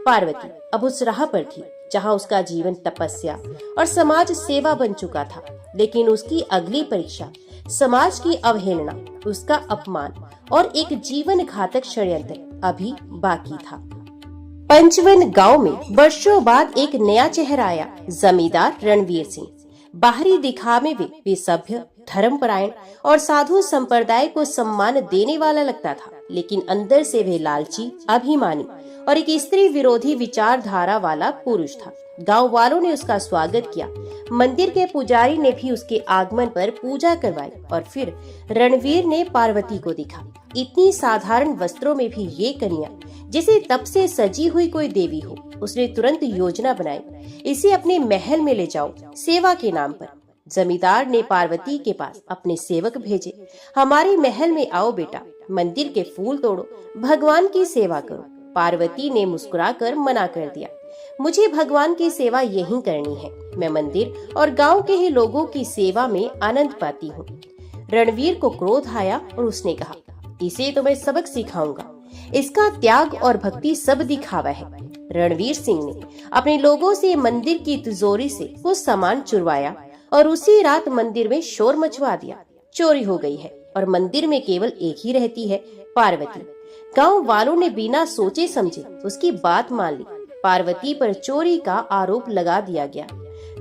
पार्वती अब उस राह पर थी जहाँ उसका जीवन तपस्या और समाज सेवा बन चुका था। लेकिन उसकी अगली परीक्षा समाज की अवहेलना, उसका अपमान और एक जीवन घातक षड्यंत्र अभी बाकी था। पंचवन गांव में वर्षों बाद एक नया चेहरा आया, जमींदार रणवीर सिंह। बाहरी दिखावे में वे सभ्य, धर्मपरायण और साधु संप्रदाय को सम्मान देने वाला लगता था, लेकिन अंदर से वे लालची, अभिमानी और एक स्त्री विरोधी विचारधारा वाला पुरुष था। गांव वालों ने उसका स्वागत किया। मंदिर के पुजारी ने भी उसके आगमन पर पूजा करवाई और फिर रणवीर ने पार्वती को दिखा। इतनी साधारण वस्त्रों में भी ये कन्या जैसे तप से सजी हुई कोई देवी हो। उसने तुरंत योजना बनाई, इसे अपने महल में ले जाओ सेवा के नाम पर। जमींदार ने पार्वती के पास अपने सेवक भेजे, हमारे महल में आओ बेटा, मंदिर के फूल तोड़ो, भगवान की सेवा करो। पार्वती ने मुस्कुराकर मना कर दिया, मुझे भगवान की सेवा यहीं करनी है, मैं मंदिर और गांव के ही लोगों की सेवा में आनंद पाती हूँ। रणवीर को क्रोध आया और उसने कहा, इसे तो मैं सबक सिखाऊंगा, इसका त्याग और भक्ति सब दिखावा है। रणवीर सिंह ने अपने लोगों से मंदिर की तिजोरी से कुछ सामान चुरवाया और उसी रात मंदिर में शोर मचवा दिया। चोरी हो गई है और मंदिर में केवल एक ही रहती है, पार्वती। गांव वालों ने बिना सोचे समझे उसकी बात मान ली। पार्वती पर चोरी का आरोप लगा दिया गया।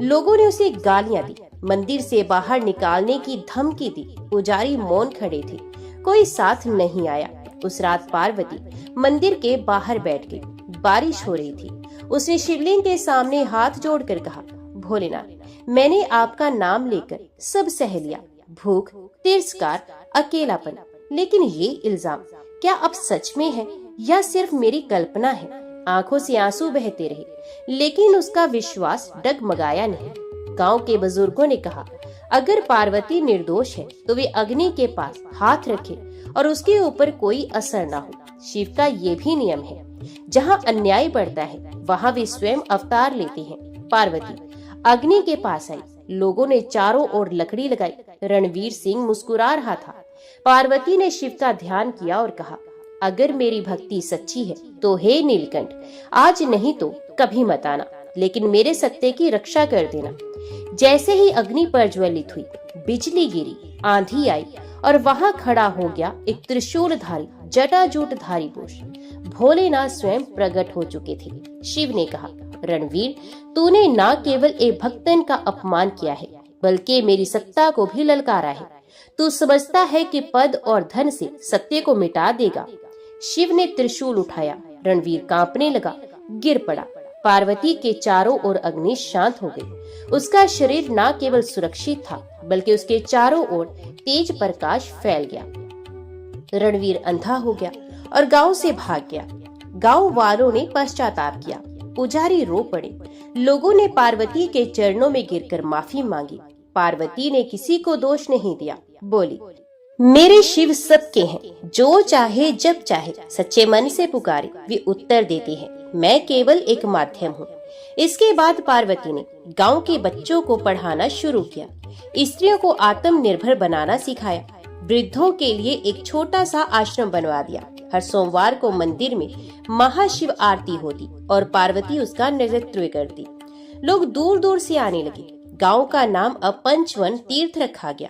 लोगों ने उसे गालियां दी, मंदिर से बाहर निकालने की धमकी दी। पुजारी मौन खड़े थे, कोई साथ नहीं आया। उस रात पार्वती मंदिर के बाहर बैठ गई। बारिश हो रही थी। उसने शिवलिंग के सामने हाथ जोड़कर कहा, भोलेनाथ, मैंने आपका नाम लेकर सब सह लिया, भूख, तिरस्कार, अकेलापन, लेकिन ये इल्जाम क्या अब सच में है या सिर्फ मेरी कल्पना है? आंखों से आंसू बहते रहे, लेकिन उसका विश्वास डगमगाया नहीं। गांव के बुजुर्गों ने कहा, अगर पार्वती निर्दोष है तो वे अग्नि के पास हाथ रखे और उसके ऊपर कोई असर न हो। शिव का ये भी नियम है, जहाँ अन्याय बढ़ता है वहाँ वे स्वयं अवतार लेते हैं। पार्वती अग्नि के पास आई। लोगों ने चारों ओर लकड़ी लगाई। रणवीर सिंह मुस्कुरा रहा था। पार्वती ने शिव का ध्यान किया और कहा, अगर मेरी भक्ति सच्ची है तो हे नीलकंठ, आज नहीं तो कभी मत आना, लेकिन मेरे सत्य की रक्षा कर देना। जैसे ही अग्नि प्रज्वलित हुई, बिजली गिरी, आंधी आई और वहां खड़ा हो गया एक त्रिशूलधारी, जटाजूटधारी पुरुष। भोलेनाथ स्वयं प्रकट हो चुके थे। शिव ने कहा, रणवीर, तूने न केवल एक भक्तन का अपमान किया है, बल्कि मेरी सत्ता को भी ललकारा है। तू समझता है कि पद और धन से सत्य को मिटा देगा। शिव ने त्रिशूल उठाया। रणवीर कांपने लगा, गिर पड़ा। पार्वती के चारों ओर अग्नि शांत हो गई। उसका शरीर न केवल सुरक्षित था, बल्कि उसके चारों ओर तेज प्रकाश फैल गया। रणवीर अंधा हो गया और गांव से भाग गया। गांव वालों ने पश्चाताप किया। पुजारी रो पड़े। लोगों ने पार्वती के चरणों में गिरकर माफी मांगी। पार्वती ने किसी को दोष नहीं दिया। बोली, मेरे शिव सबके हैं, जो चाहे जब चाहे सच्चे मन से पुकारे वे उत्तर देते हैं। मैं केवल एक माध्यम हूँ। इसके बाद पार्वती ने गांव के बच्चों को पढ़ाना शुरू किया, स्त्रियों को आत्मनिर्भर बनाना सिखाया, वृद्धों के लिए एक छोटा सा आश्रम बनवा दिया। हर सोमवार को मंदिर में महाशिव आरती होती और पार्वती उसका नेतृत्व करती। लोग दूर दूर से आने लगे। गांव का नाम अब पंचवन तीर्थ रखा गया।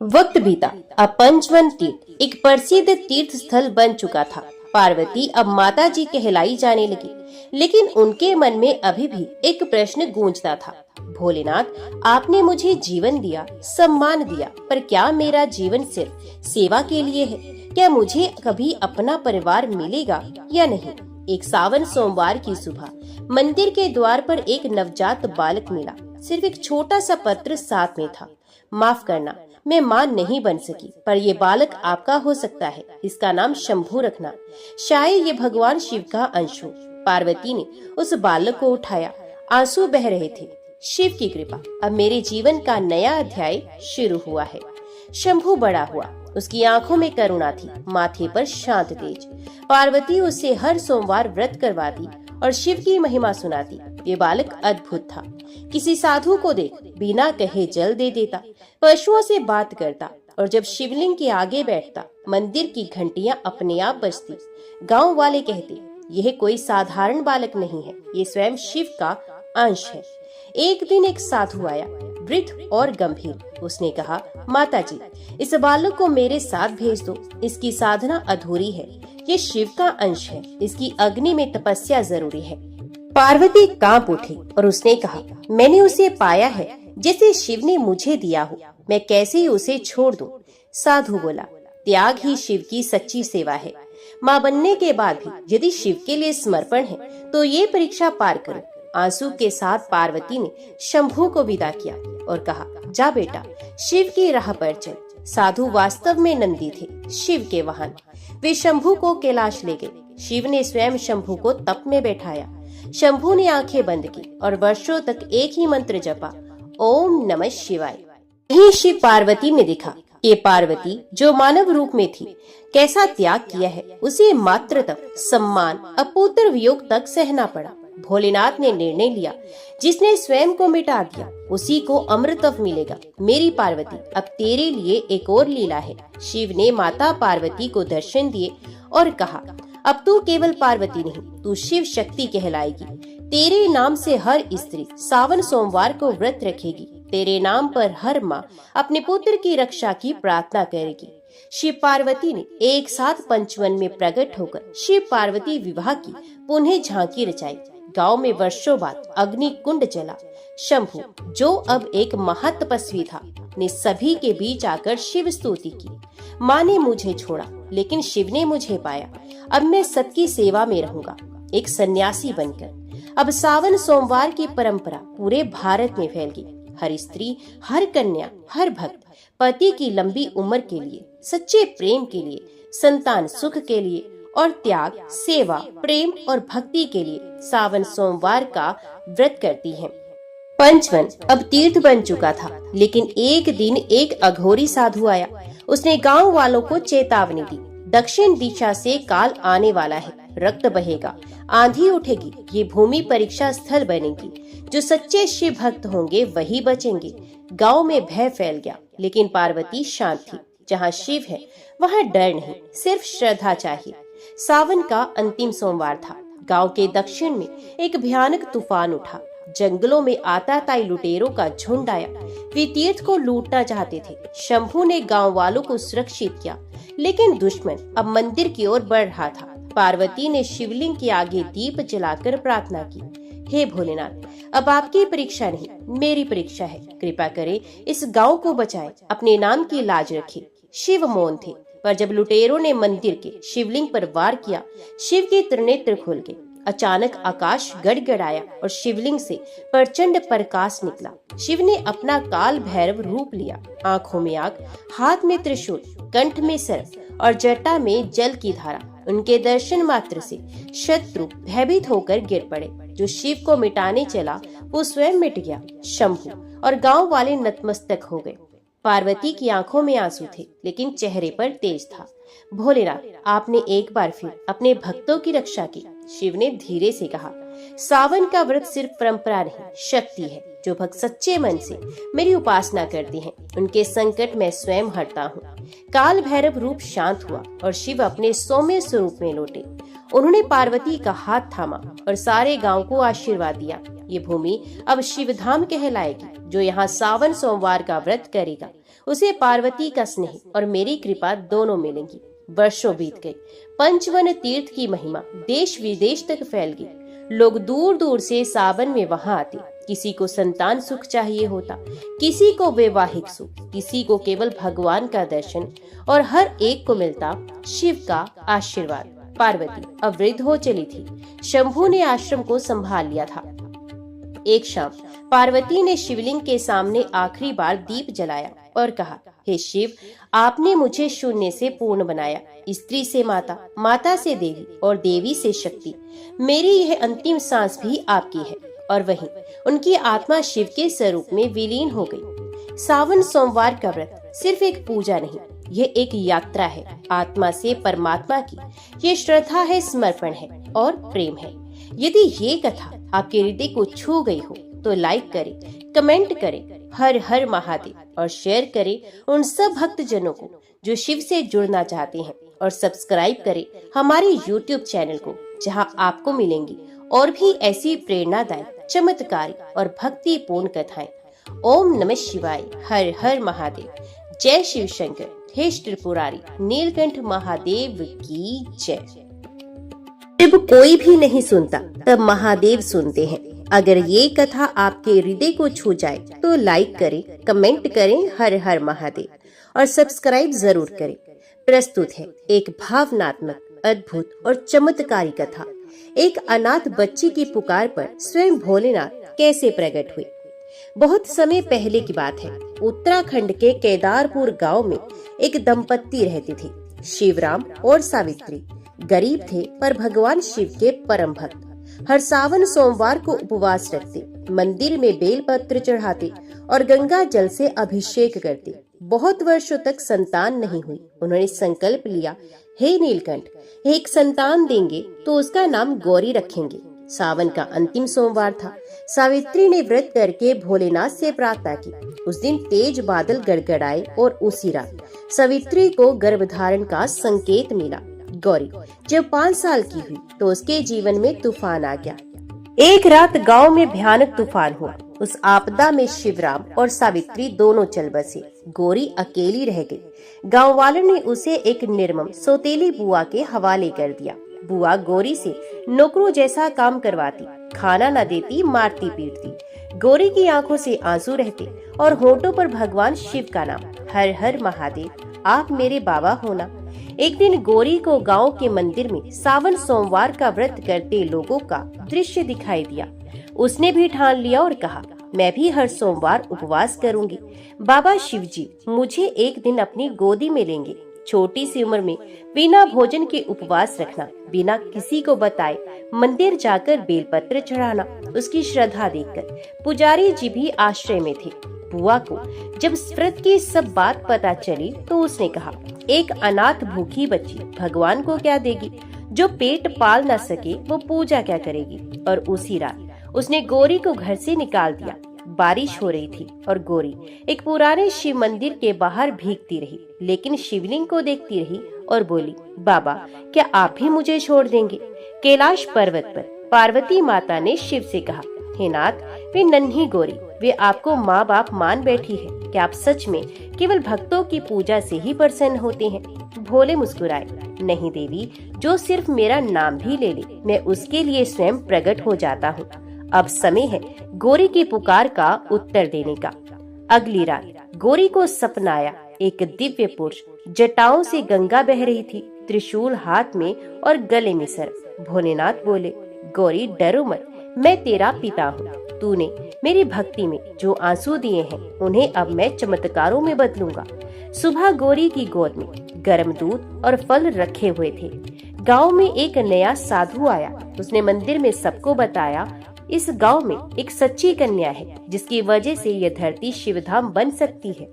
वक्त बीता, अब पंचवन तीर्थ एक प्रसिद्ध तीर्थ स्थल बन चुका था। पार्वती अब माता जी कहलाई जाने लगी, लेकिन उनके मन में अभी भी एक प्रश्न गूंजता था। भोलेनाथ, आपने मुझे जीवन दिया, सम्मान दिया, पर क्या मेरा जीवन सिर्फ सेवा के लिए है? क्या मुझे कभी अपना परिवार मिलेगा या नहीं? एक सावन सोमवार की सुबह मंदिर के द्वार पर एक नवजात बालक मिला। सिर्फ एक छोटा सा पत्र साथ में था। माफ करना, मैं मां नहीं बन सकी, पर ये बालक आपका हो सकता है। इसका नाम शंभू रखना। शायद ये भगवान शिव का अंश हो। पार्वती ने उस बालक को उठाया। आंसू बह रहे थे। शिव की कृपा, अब मेरे जीवन का नया अध्याय शुरू हुआ है। शंभू बड़ा हुआ। उसकी आंखों में करुणा थी, माथे पर शांत तेज। पार्वती उसे हर सोमवार व्रत करवाती और शिव की महिमा सुनाती। ये बालक अद्भुत था। किसी साधु को देख बिना कहे जल दे देता, पशुओं से बात करता और जब शिवलिंग के आगे बैठता मंदिर की घंटियां अपने आप बजती। गांव वाले कहते, यह कोई साधारण बालक नहीं है, ये स्वयं शिव का अंश है। एक दिन एक साधु आया, वृद्ध और गंभीर। उसने कहा, माता जी, इस बालक को मेरे साथ भेज दो। इसकी साधना अधूरी है। ये शिव का अंश है। इसकी अग्नि में तपस्या जरूरी है। पार्वती कांप उठी और उसने कहा, मैंने उसे पाया है जैसे शिव ने मुझे दिया हो। मैं कैसे ही उसे छोड़ दूं? साधु बोला, त्याग ही शिव की सच्ची सेवा है। माँ बनने के बाद भी यदि शिव के लिए समर्पण है तो ये परीक्षा पार करो। आंसू के साथ पार्वती ने शंभू को विदा किया और कहा, जा बेटा, शिव की राह पर चल। साधु वास्तव में नंदी थे, शिव के वाहन। वे शंभू को कैलाश ले गए। शिव ने स्वयं शंभू को तप में बैठाया। शंभू ने आंखें बंद की और वर्षों तक एक ही मंत्र जपा, ओम नमः शिवाय। यही शिव पार्वती ने देखा कि पार्वती जो मानव रूप में थी, कैसा त्याग किया है। उसे मात्र तप, सम्मान, अपुत्र वियोग तक सहना पड़ा। भोलेनाथ ने निर्णय लिया, जिसने स्वयं को मिटा दिया उसी को अमृतत्व मिलेगा। मेरी पार्वती, अब तेरे लिए एक और लीला है। शिव ने माता पार्वती को दर्शन दिए और कहा, अब तू केवल पार्वती नहीं, तू शिव शक्ति कहलाएगी। तेरे नाम से हर स्त्री सावन सोमवार को व्रत रखेगी। तेरे नाम पर हर माँ अपने पुत्र की रक्षा की प्रार्थना करेगी। शिव पार्वती ने एक साथ पंचवन में प्रकट होकर शिव पार्वती विवाह की पुनः झांकी रचाई। गांव में वर्षों बाद अग्नि कुंड जला। शंभू, जो अब एक महातपस्वी था, ने सभी के बीच आकर शिव स्तुति की। माँ ने मुझे छोड़ा, लेकिन शिव ने मुझे पाया। अब मैं सबकी सेवा में रहूंगा, एक सन्यासी बनकर। अब सावन सोमवार की परंपरा पूरे भारत में फैल गई। हर स्त्री, हर कन्या, हर भक्त पति की लंबी उम्र के लिए, सच्चे प्रेम के लिए, संतान सुख के लिए और त्याग, सेवा, प्रेम और भक्ति के लिए सावन सोमवार का व्रत करती हैं। पंचवन अब तीर्थ बन चुका था, लेकिन एक दिन एक अघोरी साधु आया। उसने गांव वालों को चेतावनी दी, दक्षिण दिशा से काल आने वाला है, रक्त बहेगा, आंधी उठेगी, ये भूमि परीक्षा स्थल बनेगी। जो सच्चे शिव भक्त होंगे वही बचेंगे। गांव में भय फैल गया, लेकिन पार्वती शांत थी। जहाँ शिव है वहाँ डर नहीं, सिर्फ श्रद्धा चाहिए। सावन का अंतिम सोमवार था। गांव के दक्षिण में एक भयानक तूफान उठा। जंगलों में आताताई लुटेरों का झुंड आया। वे तीर्थ को लूटना चाहते थे। शंभू ने गांव वालों को सुरक्षित किया, लेकिन दुश्मन अब मंदिर की ओर बढ़ रहा था। पार्वती ने शिवलिंग के आगे दीप जलाकर प्रार्थना की, हे भोलेनाथ, अब आपकी परीक्षा नहीं, मेरी परीक्षा है। कृपा करे इस गांव को बचाए, अपने नाम की लाज रखे। शिव मौन थे, पर जब लुटेरों ने मंदिर के शिवलिंग पर वार किया, शिव के त्रिनेत्र खुल गए। अचानक आकाश गड़गड़ाया और शिवलिंग से प्रचंड प्रकाश निकला। शिव ने अपना काल भैरव रूप लिया। आंखों में आग, हाथ में त्रिशूल, कंठ में सर्प और जटा में जल की धारा। उनके दर्शन मात्र से शत्रु भयभीत होकर गिर पड़े। जो शिव को मिटाने चला वो स्वयं मिट गया। शंभू और गांव वाले नतमस्तक हो गए। पार्वती की आंखों में आंसू थे, लेकिन चेहरे पर तेज था। भोलेनाथ, आपने एक बार फिर अपने भक्तों की रक्षा की। शिव ने धीरे से कहा, सावन का व्रत सिर्फ परंपरा नहीं, शक्ति है। जो भक्त सच्चे मन से मेरी उपासना करते हैं, उनके संकट मैं स्वयं हरता हूँ। काल भैरव रूप शांत हुआ और शिव अपने सौम्य स्वरूप में लौटे। उन्होंने पार्वती का हाथ थामा और सारे गांव को आशीर्वाद दिया। ये भूमि अब शिवधाम कहलाएगी। जो यहाँ सावन सोमवार का व्रत करेगा, उसे पार्वती का स्नेह और मेरी कृपा दोनों मिलेंगी। वर्षों बीत गए। पंचवन तीर्थ की महिमा देश विदेश तक फैल गई। लोग दूर दूर से सावन में वहां आते। किसी को संतान सुख चाहिए होता, किसी को वैवाहिक सुख, किसी को केवल भगवान का दर्शन, और हर एक को मिलता शिव का आशीर्वाद। पार्वती अब वृद्ध हो चली थी। शंभू ने आश्रम को संभाल लिया था। एक शाम पार्वती ने शिवलिंग के सामने आखिरी बार दीप जलाया और कहा, हे शिव, आपने मुझे शून्य से पूर्ण बनाया, स्त्री से माता, माता से देवी और देवी से शक्ति। मेरी यह अंतिम सांस भी आपकी है। और वहीं उनकी आत्मा शिव के स्वरूप में विलीन हो गई। सावन सोमवार का व्रत सिर्फ एक पूजा नहीं, यह एक यात्रा है आत्मा से परमात्मा की। ये श्रद्धा है, समर्पण है और प्रेम है। यदि ये कथा आपके हृदय को छू गई हो तो लाइक करें, कमेंट करें हर हर महादेव और शेयर करें उन सब भक्त जनों को जो शिव से जुड़ना चाहते हैं। और सब्सक्राइब करें हमारे YouTube चैनल को, जहां आपको मिलेंगी और भी ऐसी प्रेरणादायक, चमत्कारी और भक्तिपूर्ण कथाएं। ओम नमः शिवाय। हर हर महादेव। जय शिव शंकर। हे त्रिपुरारी नीलकंठ महादेव की जय। जब कोई भी नहीं सुनता तब महादेव सुनते हैं। अगर ये कथा आपके हृदय को छू जाए तो लाइक करें, कमेंट करें हर हर महादेव और सब्सक्राइब जरूर करें। प्रस्तुत है एक भावनात्मक, अद्भुत और चमत्कारी कथा। एक अनाथ बच्ची की पुकार पर स्वयं भोलेनाथ कैसे प्रकट हुए। बहुत समय पहले की बात है। उत्तराखंड के केदारपुर गांव में एक दंपत्ति रहती थी, शिवराम और सावित्री। गरीब थे पर भगवान शिव के परम भक्त। हर सावन सोमवार को उपवास रखते, मंदिर में बेलपत्र चढ़ाते और गंगा जल से अभिषेक करते। बहुत वर्षों तक संतान नहीं हुई। उन्होंने संकल्प लिया, हे नीलकंठ, एक संतान देंगे तो उसका नाम गौरी रखेंगे। सावन का अंतिम सोमवार था। सावित्री ने व्रत करके भोलेनाथ से प्रार्थना की। उस दिन तेज बादल गड़गड़ाए और उसी रात सावित्री को गर्भधारण का संकेत मिला। गौरी जब 5 साल की हुई तो उसके जीवन में तूफान आ गया। एक रात गांव में भयानक तूफान हुआ। उस आपदा में शिवराम और सावित्री दोनों चल बसे। गौरी अकेली रह गई। गांव वालों ने उसे एक निर्मम सौतेली बुआ के हवाले कर दिया। बुआ गौरी से नौकरों जैसा काम करवाती, खाना न देती, मारती पीटती। गौरी की आंखों से आंसू रहते और होठों पर भगवान शिव का नाम, हर हर महादेव, आप मेरे बाबा होना। एक दिन गौरी को गांव के मंदिर में सावन सोमवार का व्रत करते लोगों का दृश्य दिखाई दिया। उसने भी ठान लिया और कहा, मैं भी हर सोमवार उपवास करूंगी। बाबा शिवजी मुझे एक दिन अपनी गोदी में लेंगे। छोटी सी उम्र में बिना भोजन के उपवास रखना, बिना किसी को बताए मंदिर जाकर बेलपत्र चढ़ाना। उसकी श्रद्धा देखकर पुजारी जी भी आश्चर्य में थे। बुआ को जब व्रत की सब बात पता चली तो उसने कहा, एक अनाथ भूखी बच्ची भगवान को क्या देगी? जो पेट पाल न सके वो पूजा क्या करेगी? और उसी रात उसने गौरी को घर से निकाल दिया। बारिश हो रही थी और गौरी एक पुराने शिव मंदिर के बाहर भीगती रही, लेकिन शिवलिंग को देखती रही और बोली, बाबा क्या आप भी मुझे छोड़ देंगे? कैलाश पर्वत पर पार्वती माता ने शिव से कहा, हे नाथ, वे नन्ही गौरी, वे आपको माँ बाप मान बैठी है। क्या आप सच में केवल भक्तों की पूजा से ही प्रसन्न होते हैं? भोले मुस्कुराए, नहीं देवी, जो सिर्फ मेरा नाम भी ले ले, मैं उसके लिए स्वयं प्रकट हो जाता हूँ। अब समय है गौरी की पुकार का उत्तर देने का। अगली रात गौरी को सपना आया। एक दिव्य पुरुष, जटाओं से गंगा बह रही थी, त्रिशूल हाथ में और गले में सर्प। भोलेनाथ बोले, गौरी डरो मत, मैं तेरा पिता हूँ। तूने मेरी भक्ति में जो आंसू दिए हैं उन्हें अब मैं चमत्कारों में बदलूंगा। सुबह गौरी की गोद में गर्म दूध और फल रखे हुए थे। गांव में एक नया साधु आया। उसने मंदिर में सबको बताया, इस गांव में एक सच्ची कन्या है जिसकी वजह से यह धरती शिवधाम बन सकती है।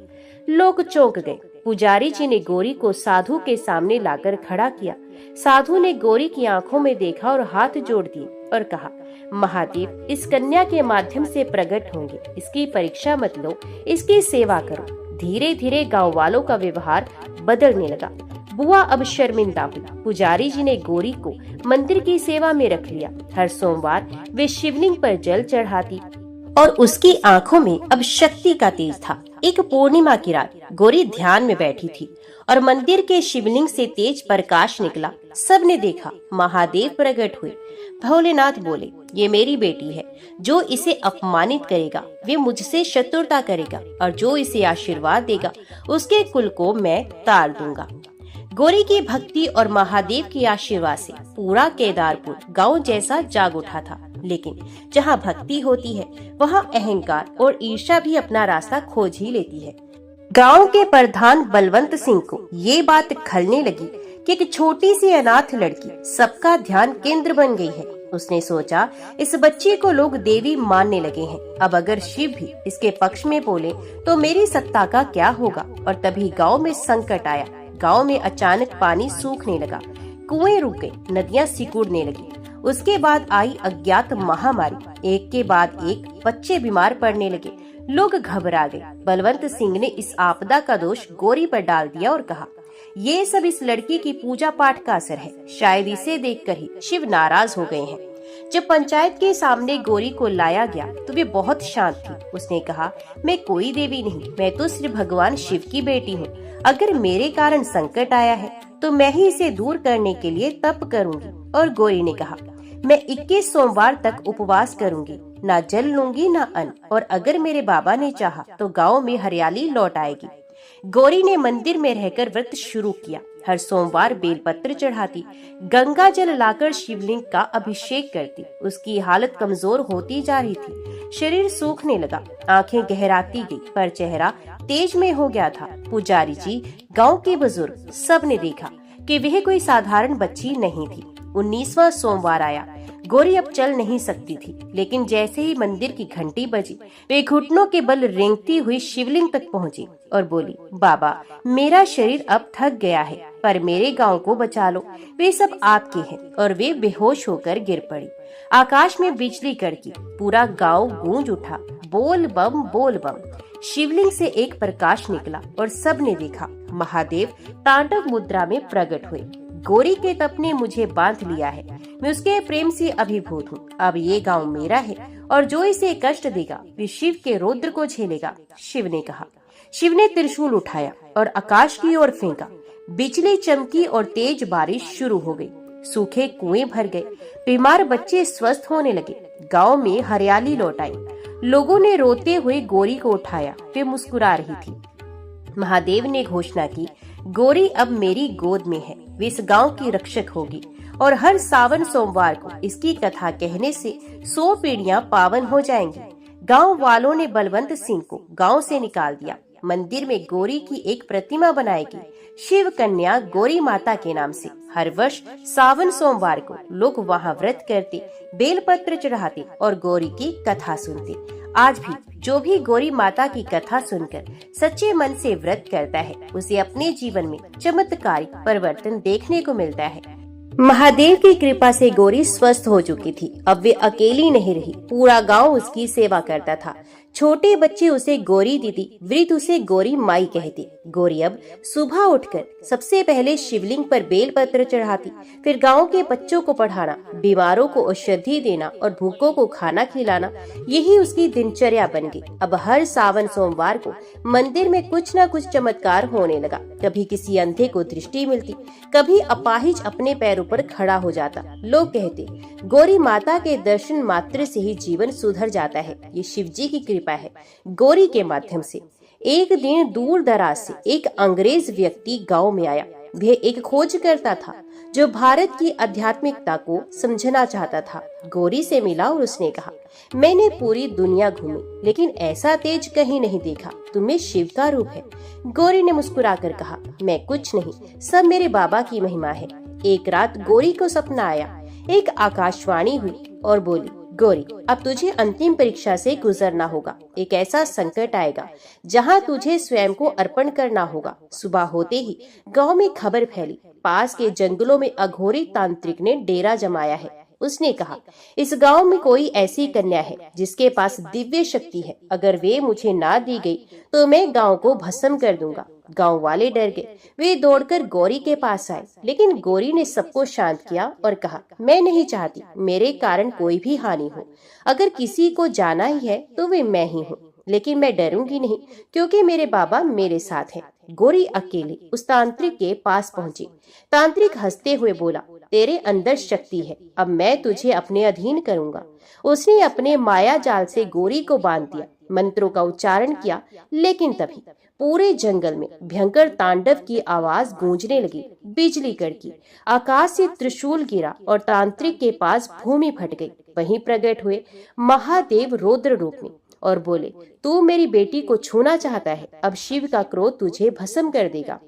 लोग चौंक गए। पुजारी जी ने गौरी को साधु के सामने लाकर खड़ा किया। साधु ने गौरी की आंखों में देखा और हाथ जोड़ दिए और कहा, महादेव इस कन्या के माध्यम से प्रकट होंगे, इसकी परीक्षा मत लो, इसकी सेवा करो। धीरे धीरे गांव वालों का व्यवहार बदलने लगा। बुआ अब शर्मिंदा हुई। पुजारी जी ने गौरी को मंदिर की सेवा में रख लिया। हर सोमवार वे शिवलिंग पर जल चढ़ाती और उसकी आंखों में अब शक्ति का तेज था। एक पूर्णिमा की रात गौरी ध्यान में बैठी थी और मंदिर के शिवलिंग से तेज प्रकाश निकला। सबने देखा, महादेव प्रकट हुए। भोलेनाथ बोले, ये मेरी बेटी है, जो इसे अपमानित करेगा वे मुझसे शत्रुता करेगा, और जो इसे आशीर्वाद देगा उसके कुल को मैं तार दूंगा। गौरी की भक्ति और महादेव के आशीर्वाद से पूरा केदारपुर गांव जैसा जाग उठा था। लेकिन जहां भक्ति होती है वहां अहंकार और ईर्ष्या भी अपना रास्ता खोज ही लेती है। गांव के प्रधान बलवंत सिंह को ये बात खलने लगी कि एक छोटी सी अनाथ लड़की सबका ध्यान केंद्र बन गई है। उसने सोचा, इस बच्ची को लोग देवी मानने लगे हैं, अब अगर शिव भी इसके पक्ष में बोले तो मेरी सत्ता का क्या होगा। और तभी गांव में संकट आया। गांव में अचानक पानी सूखने लगा, कुएं रुक गए, नदियां सिकुड़ने लगी। उसके बाद आई अज्ञात महामारी। एक के बाद एक बच्चे बीमार पड़ने लगे। लोग घबरा गए। बलवंत सिंह ने इस आपदा का दोष गौरी पर डाल दिया और कहा, ये सब इस लड़की की पूजा पाठ का असर है, शायद इसे देखकर ही शिव नाराज हो गए हैं। जब पंचायत के सामने गौरी को लाया गया तो वे बहुत शांत थी। उसने कहा, मैं कोई देवी नहीं, मैं तो सिर्फ भगवान शिव की बेटी हूँ। अगर मेरे कारण संकट आया है तो मैं ही इसे दूर करने के लिए तप करूंगी। और गौरी ने कहा, मैं 21 सोमवार तक उपवास करूंगी, ना जल लूंगी ना अन्न, और अगर मेरे बाबा ने चाहा तो गांव में हरियाली लौट आएगी। गौरी ने मंदिर में रहकर व्रत शुरू किया। हर सोमवार बेलपत्र चढ़ाती, गंगा जल लाकर शिवलिंग का अभिषेक करती। उसकी हालत कमजोर होती जा रही थी, शरीर सूखने लगा, आंखें गहराती गई, पर चेहरा तेज में हो गया था। पुजारी जी, गांव के बुजुर्ग, सब ने देखा कि वह कोई साधारण बच्ची नहीं थी। 19वां सोमवार आया। गौरी अब चल नहीं सकती थी, लेकिन जैसे ही मंदिर की घंटी बजी वे घुटनों के बल रेंगती हुई शिवलिंग तक पहुंची और बोली, बाबा मेरा शरीर अब थक गया है, पर मेरे गांव को बचा लो, वे सब आपके हैं। और वे बेहोश होकर गिर पड़ी। आकाश में बिजली कड़की, पूरा गांव गूंज उठा, बोल बम बोल बम। शिवलिंग से एक प्रकाश निकला और सबने देखा, महादेव तांडव मुद्रा में प्रकट हुए। गौरी के तप ने मुझे बांध लिया है, मैं उसके प्रेम से अभिभूत हूँ। अब ये गांव मेरा है और जो इसे कष्ट देगा वे शिव के रौद्र को झेलेगा, शिव ने कहा। शिव ने त्रिशूल उठाया और आकाश की ओर फेंका। बिजली चमकी और तेज बारिश शुरू हो गई। सूखे कुएं भर गए, बीमार बच्चे स्वस्थ होने लगे। गांव में हरियाली लौट आई। लोगों ने रोते हुए गौरी को उठाया, वे मुस्कुरा रही थी। महादेव ने घोषणा की, गौरी अब मेरी गोद में है, वे इस गांव की रक्षक होगी। और हर सावन सोमवार को इसकी कथा कहने से 100 पीढ़ियां पावन हो जाएंगी। गांव वालों ने बलवंत सिंह को गांव से निकाल दिया। मंदिर में गौरी की एक प्रतिमा बनाएगी, शिव कन्या गौरी माता के नाम से। हर वर्ष सावन सोमवार को लोग वहां व्रत करते, बेलपत्र चढ़ाते और गौरी की कथा सुनते। आज भी जो भी गौरी माता की कथा सुनकर सच्चे मन से व्रत करता है, उसे अपने जीवन में चमत्कारिक परिवर्तन देखने को मिलता है। महादेव की कृपा से गौरी स्वस्थ हो चुकी थी। अब वे अकेली नहीं रही, पूरा गांव उसकी सेवा करता था। छोटे बच्चे उसे गौरी दीदी, वृद्ध उसे गौरी माई कहते। गौरी अब सुबह उठकर सबसे पहले शिवलिंग पर बेलपत्र चढ़ाती, फिर गांव के बच्चों को पढ़ाना, बीमारों को औषधि देना और भूखों को खाना खिलाना, यही उसकी दिनचर्या बन गई। अब हर सावन सोमवार को मंदिर में कुछ न कुछ चमत्कार होने लगा। कभी किसी अंधे को दृष्टि मिलती, कभी अपाहिज अपने पैरों पर खड़ा हो जाता। लोग कहते, गौरी माता के दर्शन मात्र से ही जीवन सुधर जाता है। ये शिवजी की कृपा है। गौरी के माध्यम से एक दिन दूर दराज से एक अंग्रेज व्यक्ति गांव में आया। वह एक खोज करता था जो भारत की आध्यात्मिकता को समझना चाहता था। गौरी से मिला और उसने कहा, मैंने पूरी दुनिया घूमी लेकिन ऐसा तेज कहीं नहीं देखा, तुम्हें शिव का रूप है। गौरी ने मुस्कुराकर कहा, मैं कुछ नहीं, सब मेरे बाबा की महिमा है। एक रात गौरी को सपना आया, एक आकाशवाणी हुई और बोली, गौरी, अब तुझे अंतिम परीक्षा से गुजरना होगा। एक ऐसा संकट आएगा जहाँ तुझे स्वयं को अर्पण करना होगा। सुबह होते ही गांव में खबर फैली, पास के जंगलों में अघोरी तांत्रिक ने डेरा जमाया है। उसने कहा, इस गांव में कोई ऐसी कन्या है जिसके पास दिव्य शक्ति है। अगर वे मुझे ना दी गई तो मैं गांव को भस्म कर दूंगा। गांव वाले डर गए। वे दौड़कर गौरी के पास आए, लेकिन गौरी ने सबको शांत किया और कहा, मैं नहीं चाहती मेरे कारण कोई भी हानि हो। अगर किसी को जाना ही है तो वे मैं ही हूँ, लेकिन मैं डरूंगी नहीं क्योंकि मेरे बाबा मेरे साथ हैं। गौरी अकेली उस तांत्रिक के पास पहुंची। तांत्रिक हंसते हुए बोला, तेरे अंदर शक्ति है, अब मैं तुझे अपने अधीन करूंगा। उसने अपने माया जाल से गौरी को बांध दिया, मंत्रों का उच्चारण किया, लेकिन तभी पूरे जंगल में भयंकर तांडव की आवाज गूंजने लगी। बिजली कड़की, आकाश से त्रिशूल गिरा और तांत्रिक के पास भूमि फट गई। वहीं प्रकट हुए महादेव रौद्र रूप में और बोले, तू मेरी बेटी को छूना चाहता है, अब शिव का क्रोध तुझे भस्म कर देगा।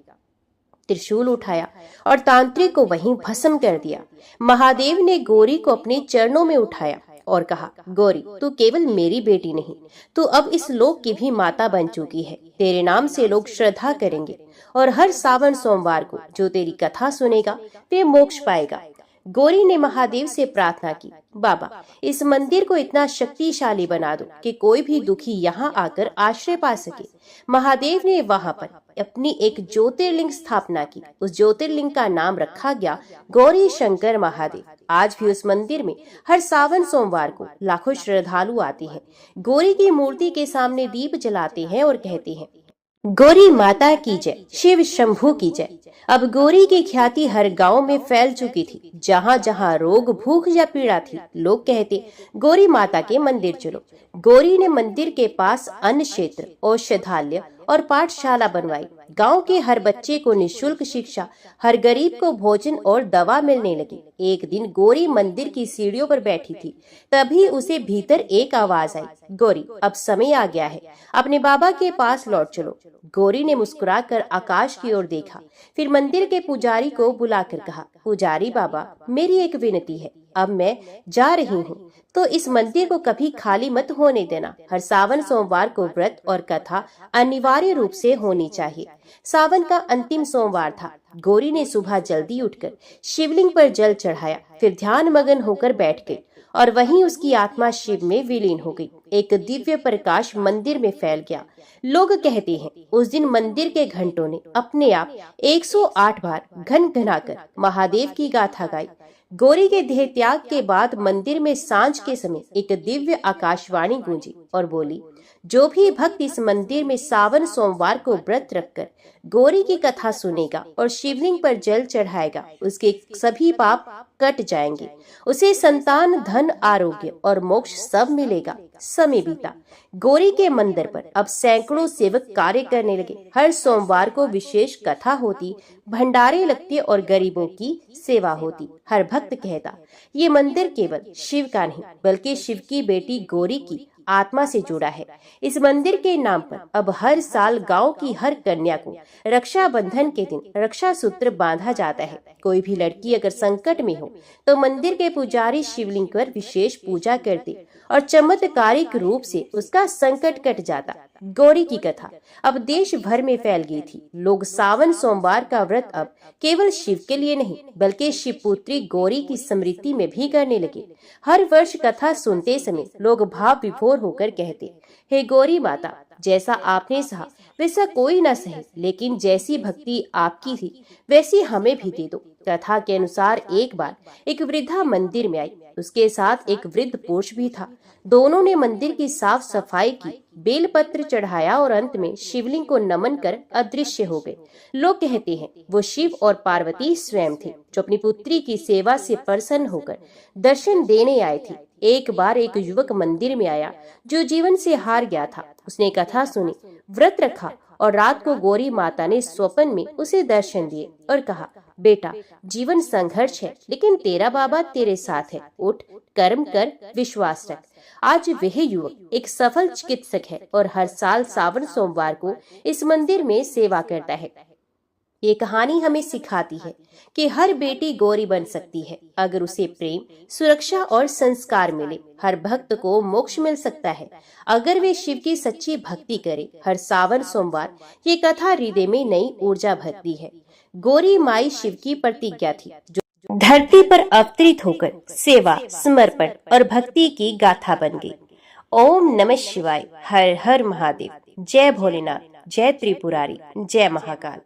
त्रिशूल उठाया और तांत्रिक को वहीं भस्म कर दिया। महादेव ने गौरी को अपने चरणों में उठाया और कहा, गौरी, तू केवल मेरी बेटी नहीं, तू अब इस लोक की भी माता बन चुकी है। तेरे नाम से लोग श्रद्धा करेंगे और हर सावन सोमवार को जो तेरी कथा सुनेगा वे मोक्ष पाएगा। गौरी ने महादेव से प्रार्थना की, बाबा, इस मंदिर को इतना शक्तिशाली बना दो कि कोई भी दुखी यहाँ आकर आश्रय पा सके। महादेव ने वहाँ पर अपनी एक ज्योतिर्लिंग स्थापना की। उस ज्योतिर्लिंग का नाम रखा गया गौरी शंकर महादेव। आज भी उस मंदिर में हर सावन सोमवार को लाखों श्रद्धालु आते हैं, गौरी की मूर्ति के सामने दीप जलाते हैं और कहते हैं, गौरी माता की जय, शिव शंभू की जय। अब गौरी की ख्याति हर गांव में फैल चुकी थी। जहां जहां रोग, भूख या पीड़ा थी, लोग कहते, गौरी माता के मंदिर चलो। गौरी ने मंदिर के पास अन्न क्षेत्र, औषधालय और पाठशाला बनवाई। गांव के हर बच्चे को निशुल्क शिक्षा, हर गरीब को भोजन और दवा मिलने लगी। एक दिन गौरी मंदिर की सीढ़ियों पर बैठी थी, तभी उसे भीतर एक आवाज आई, गौरी, अब समय आ गया है, अपने बाबा के पास लौट चलो। गौरी ने मुस्कुराकर आकाश की ओर देखा, फिर मंदिर के पुजारी को बुलाकर कहा, पुजारी बाबा, मेरी एक विनती है, अब मैं जा रही हूँ, तो इस मंदिर को कभी खाली मत होने देना। हर सावन सोमवार को व्रत और कथा अनिवार्य रूप से होनी चाहिए। सावन का अंतिम सोमवार था। गौरी ने सुबह जल्दी उठकर शिवलिंग पर जल चढ़ाया, फिर ध्यान मगन होकर बैठ गई और वहीं उसकी आत्मा शिव में विलीन हो गई। एक दिव्य प्रकाश मंदिर में फैल गया। लोग कहते हैं, उस दिन मंदिर के घंटों ने अपने आप 108 बार घन घनाकर महादेव की गाथा गाई। गौरी के देह त्याग के बाद मंदिर में सांझ के समय एक दिव्य आकाशवाणी गूंजी और बोली, जो भी भक्त इस मंदिर में सावन सोमवार को व्रत रखकर गौरी की कथा सुनेगा और शिवलिंग पर जल चढ़ाएगा, उसके सभी पाप कट जाएंगे, उसे संतान, धन, आरोग्य और मोक्ष सब मिलेगा। समय बीता। गौरी के मंदिर पर अब सैकड़ों सेवक कार्य करने लगे। हर सोमवार को विशेष कथा होती, भंडारे लगते और गरीबों की सेवा होती। हर भक्त कहता, ये मंदिर केवल शिव का नहीं बल्कि शिव की बेटी गौरी की आत्मा से जुड़ा है। इस मंदिर के नाम पर अब हर साल गांव की हर कन्या को रक्षाबंधन के दिन रक्षा सूत्र बांधा जाता है। कोई भी लड़की अगर संकट में हो तो मंदिर के पुजारी शिवलिंग पर विशेष पूजा करते और चमत्कारिक रूप से उसका संकट कट जाता। गौरी की कथा अब देश भर में फैल गई थी। लोग सावन सोमवार का व्रत अब केवल शिव के लिए नहीं बल्कि शिव पुत्री गौरी की स्मृति में भी करने लगे। हर वर्ष कथा सुनते समय लोग भाव विभोर होकर कहते, हे गौरी माता, जैसा आपने सहा वैसा कोई न सहे, लेकिन जैसी भक्ति आपकी थी वैसी हमें भी दे दो। कथा के अनुसार एक बार एक वृद्धा मंदिर में आई, उसके साथ एक वृद्ध पुरुष भी था। दोनों ने मंदिर की साफ सफाई की, बेलपत्र चढ़ाया और अंत में शिवलिंग को नमन कर अदृश्य हो गए। लोग कहते हैं वो शिव और पार्वती स्वयं थे जो अपनी पुत्री की सेवा से प्रसन्न होकर दर्शन देने आए थे। एक बार एक युवक मंदिर में आया जो जीवन से हार गया था। उसने कथा सुनी, व्रत रखा और रात को गौरी माता ने स्वप्न में उसे दर्शन दिए और कहा, बेटा, जीवन संघर्ष है लेकिन तेरा बाबा तेरे साथ है, उठ, कर्म कर, विश्वास रख। आज वह युवक एक सफल चिकित्सक है और हर साल सावन सोमवार को इस मंदिर में सेवा करता है। ये कहानी हमें सिखाती है कि हर बेटी गौरी बन सकती है अगर उसे प्रेम, सुरक्षा और संस्कार मिले। हर भक्त को मोक्ष मिल सकता है अगर वे शिव की सच्ची भक्ति करे। हर सावन सोमवार ये कथा हृदय में नई ऊर्जा भरती है। गौरी माई शिव की प्रतिज्ञा थी जो धरती पर अवतरित होकर सेवा, समर्पण और भक्ति की गाथा बन गई। ओम नमः शिवाय। हर हर महादेव। जय भोलेनाथ, जय त्रिपुरारी, जय महाकाल।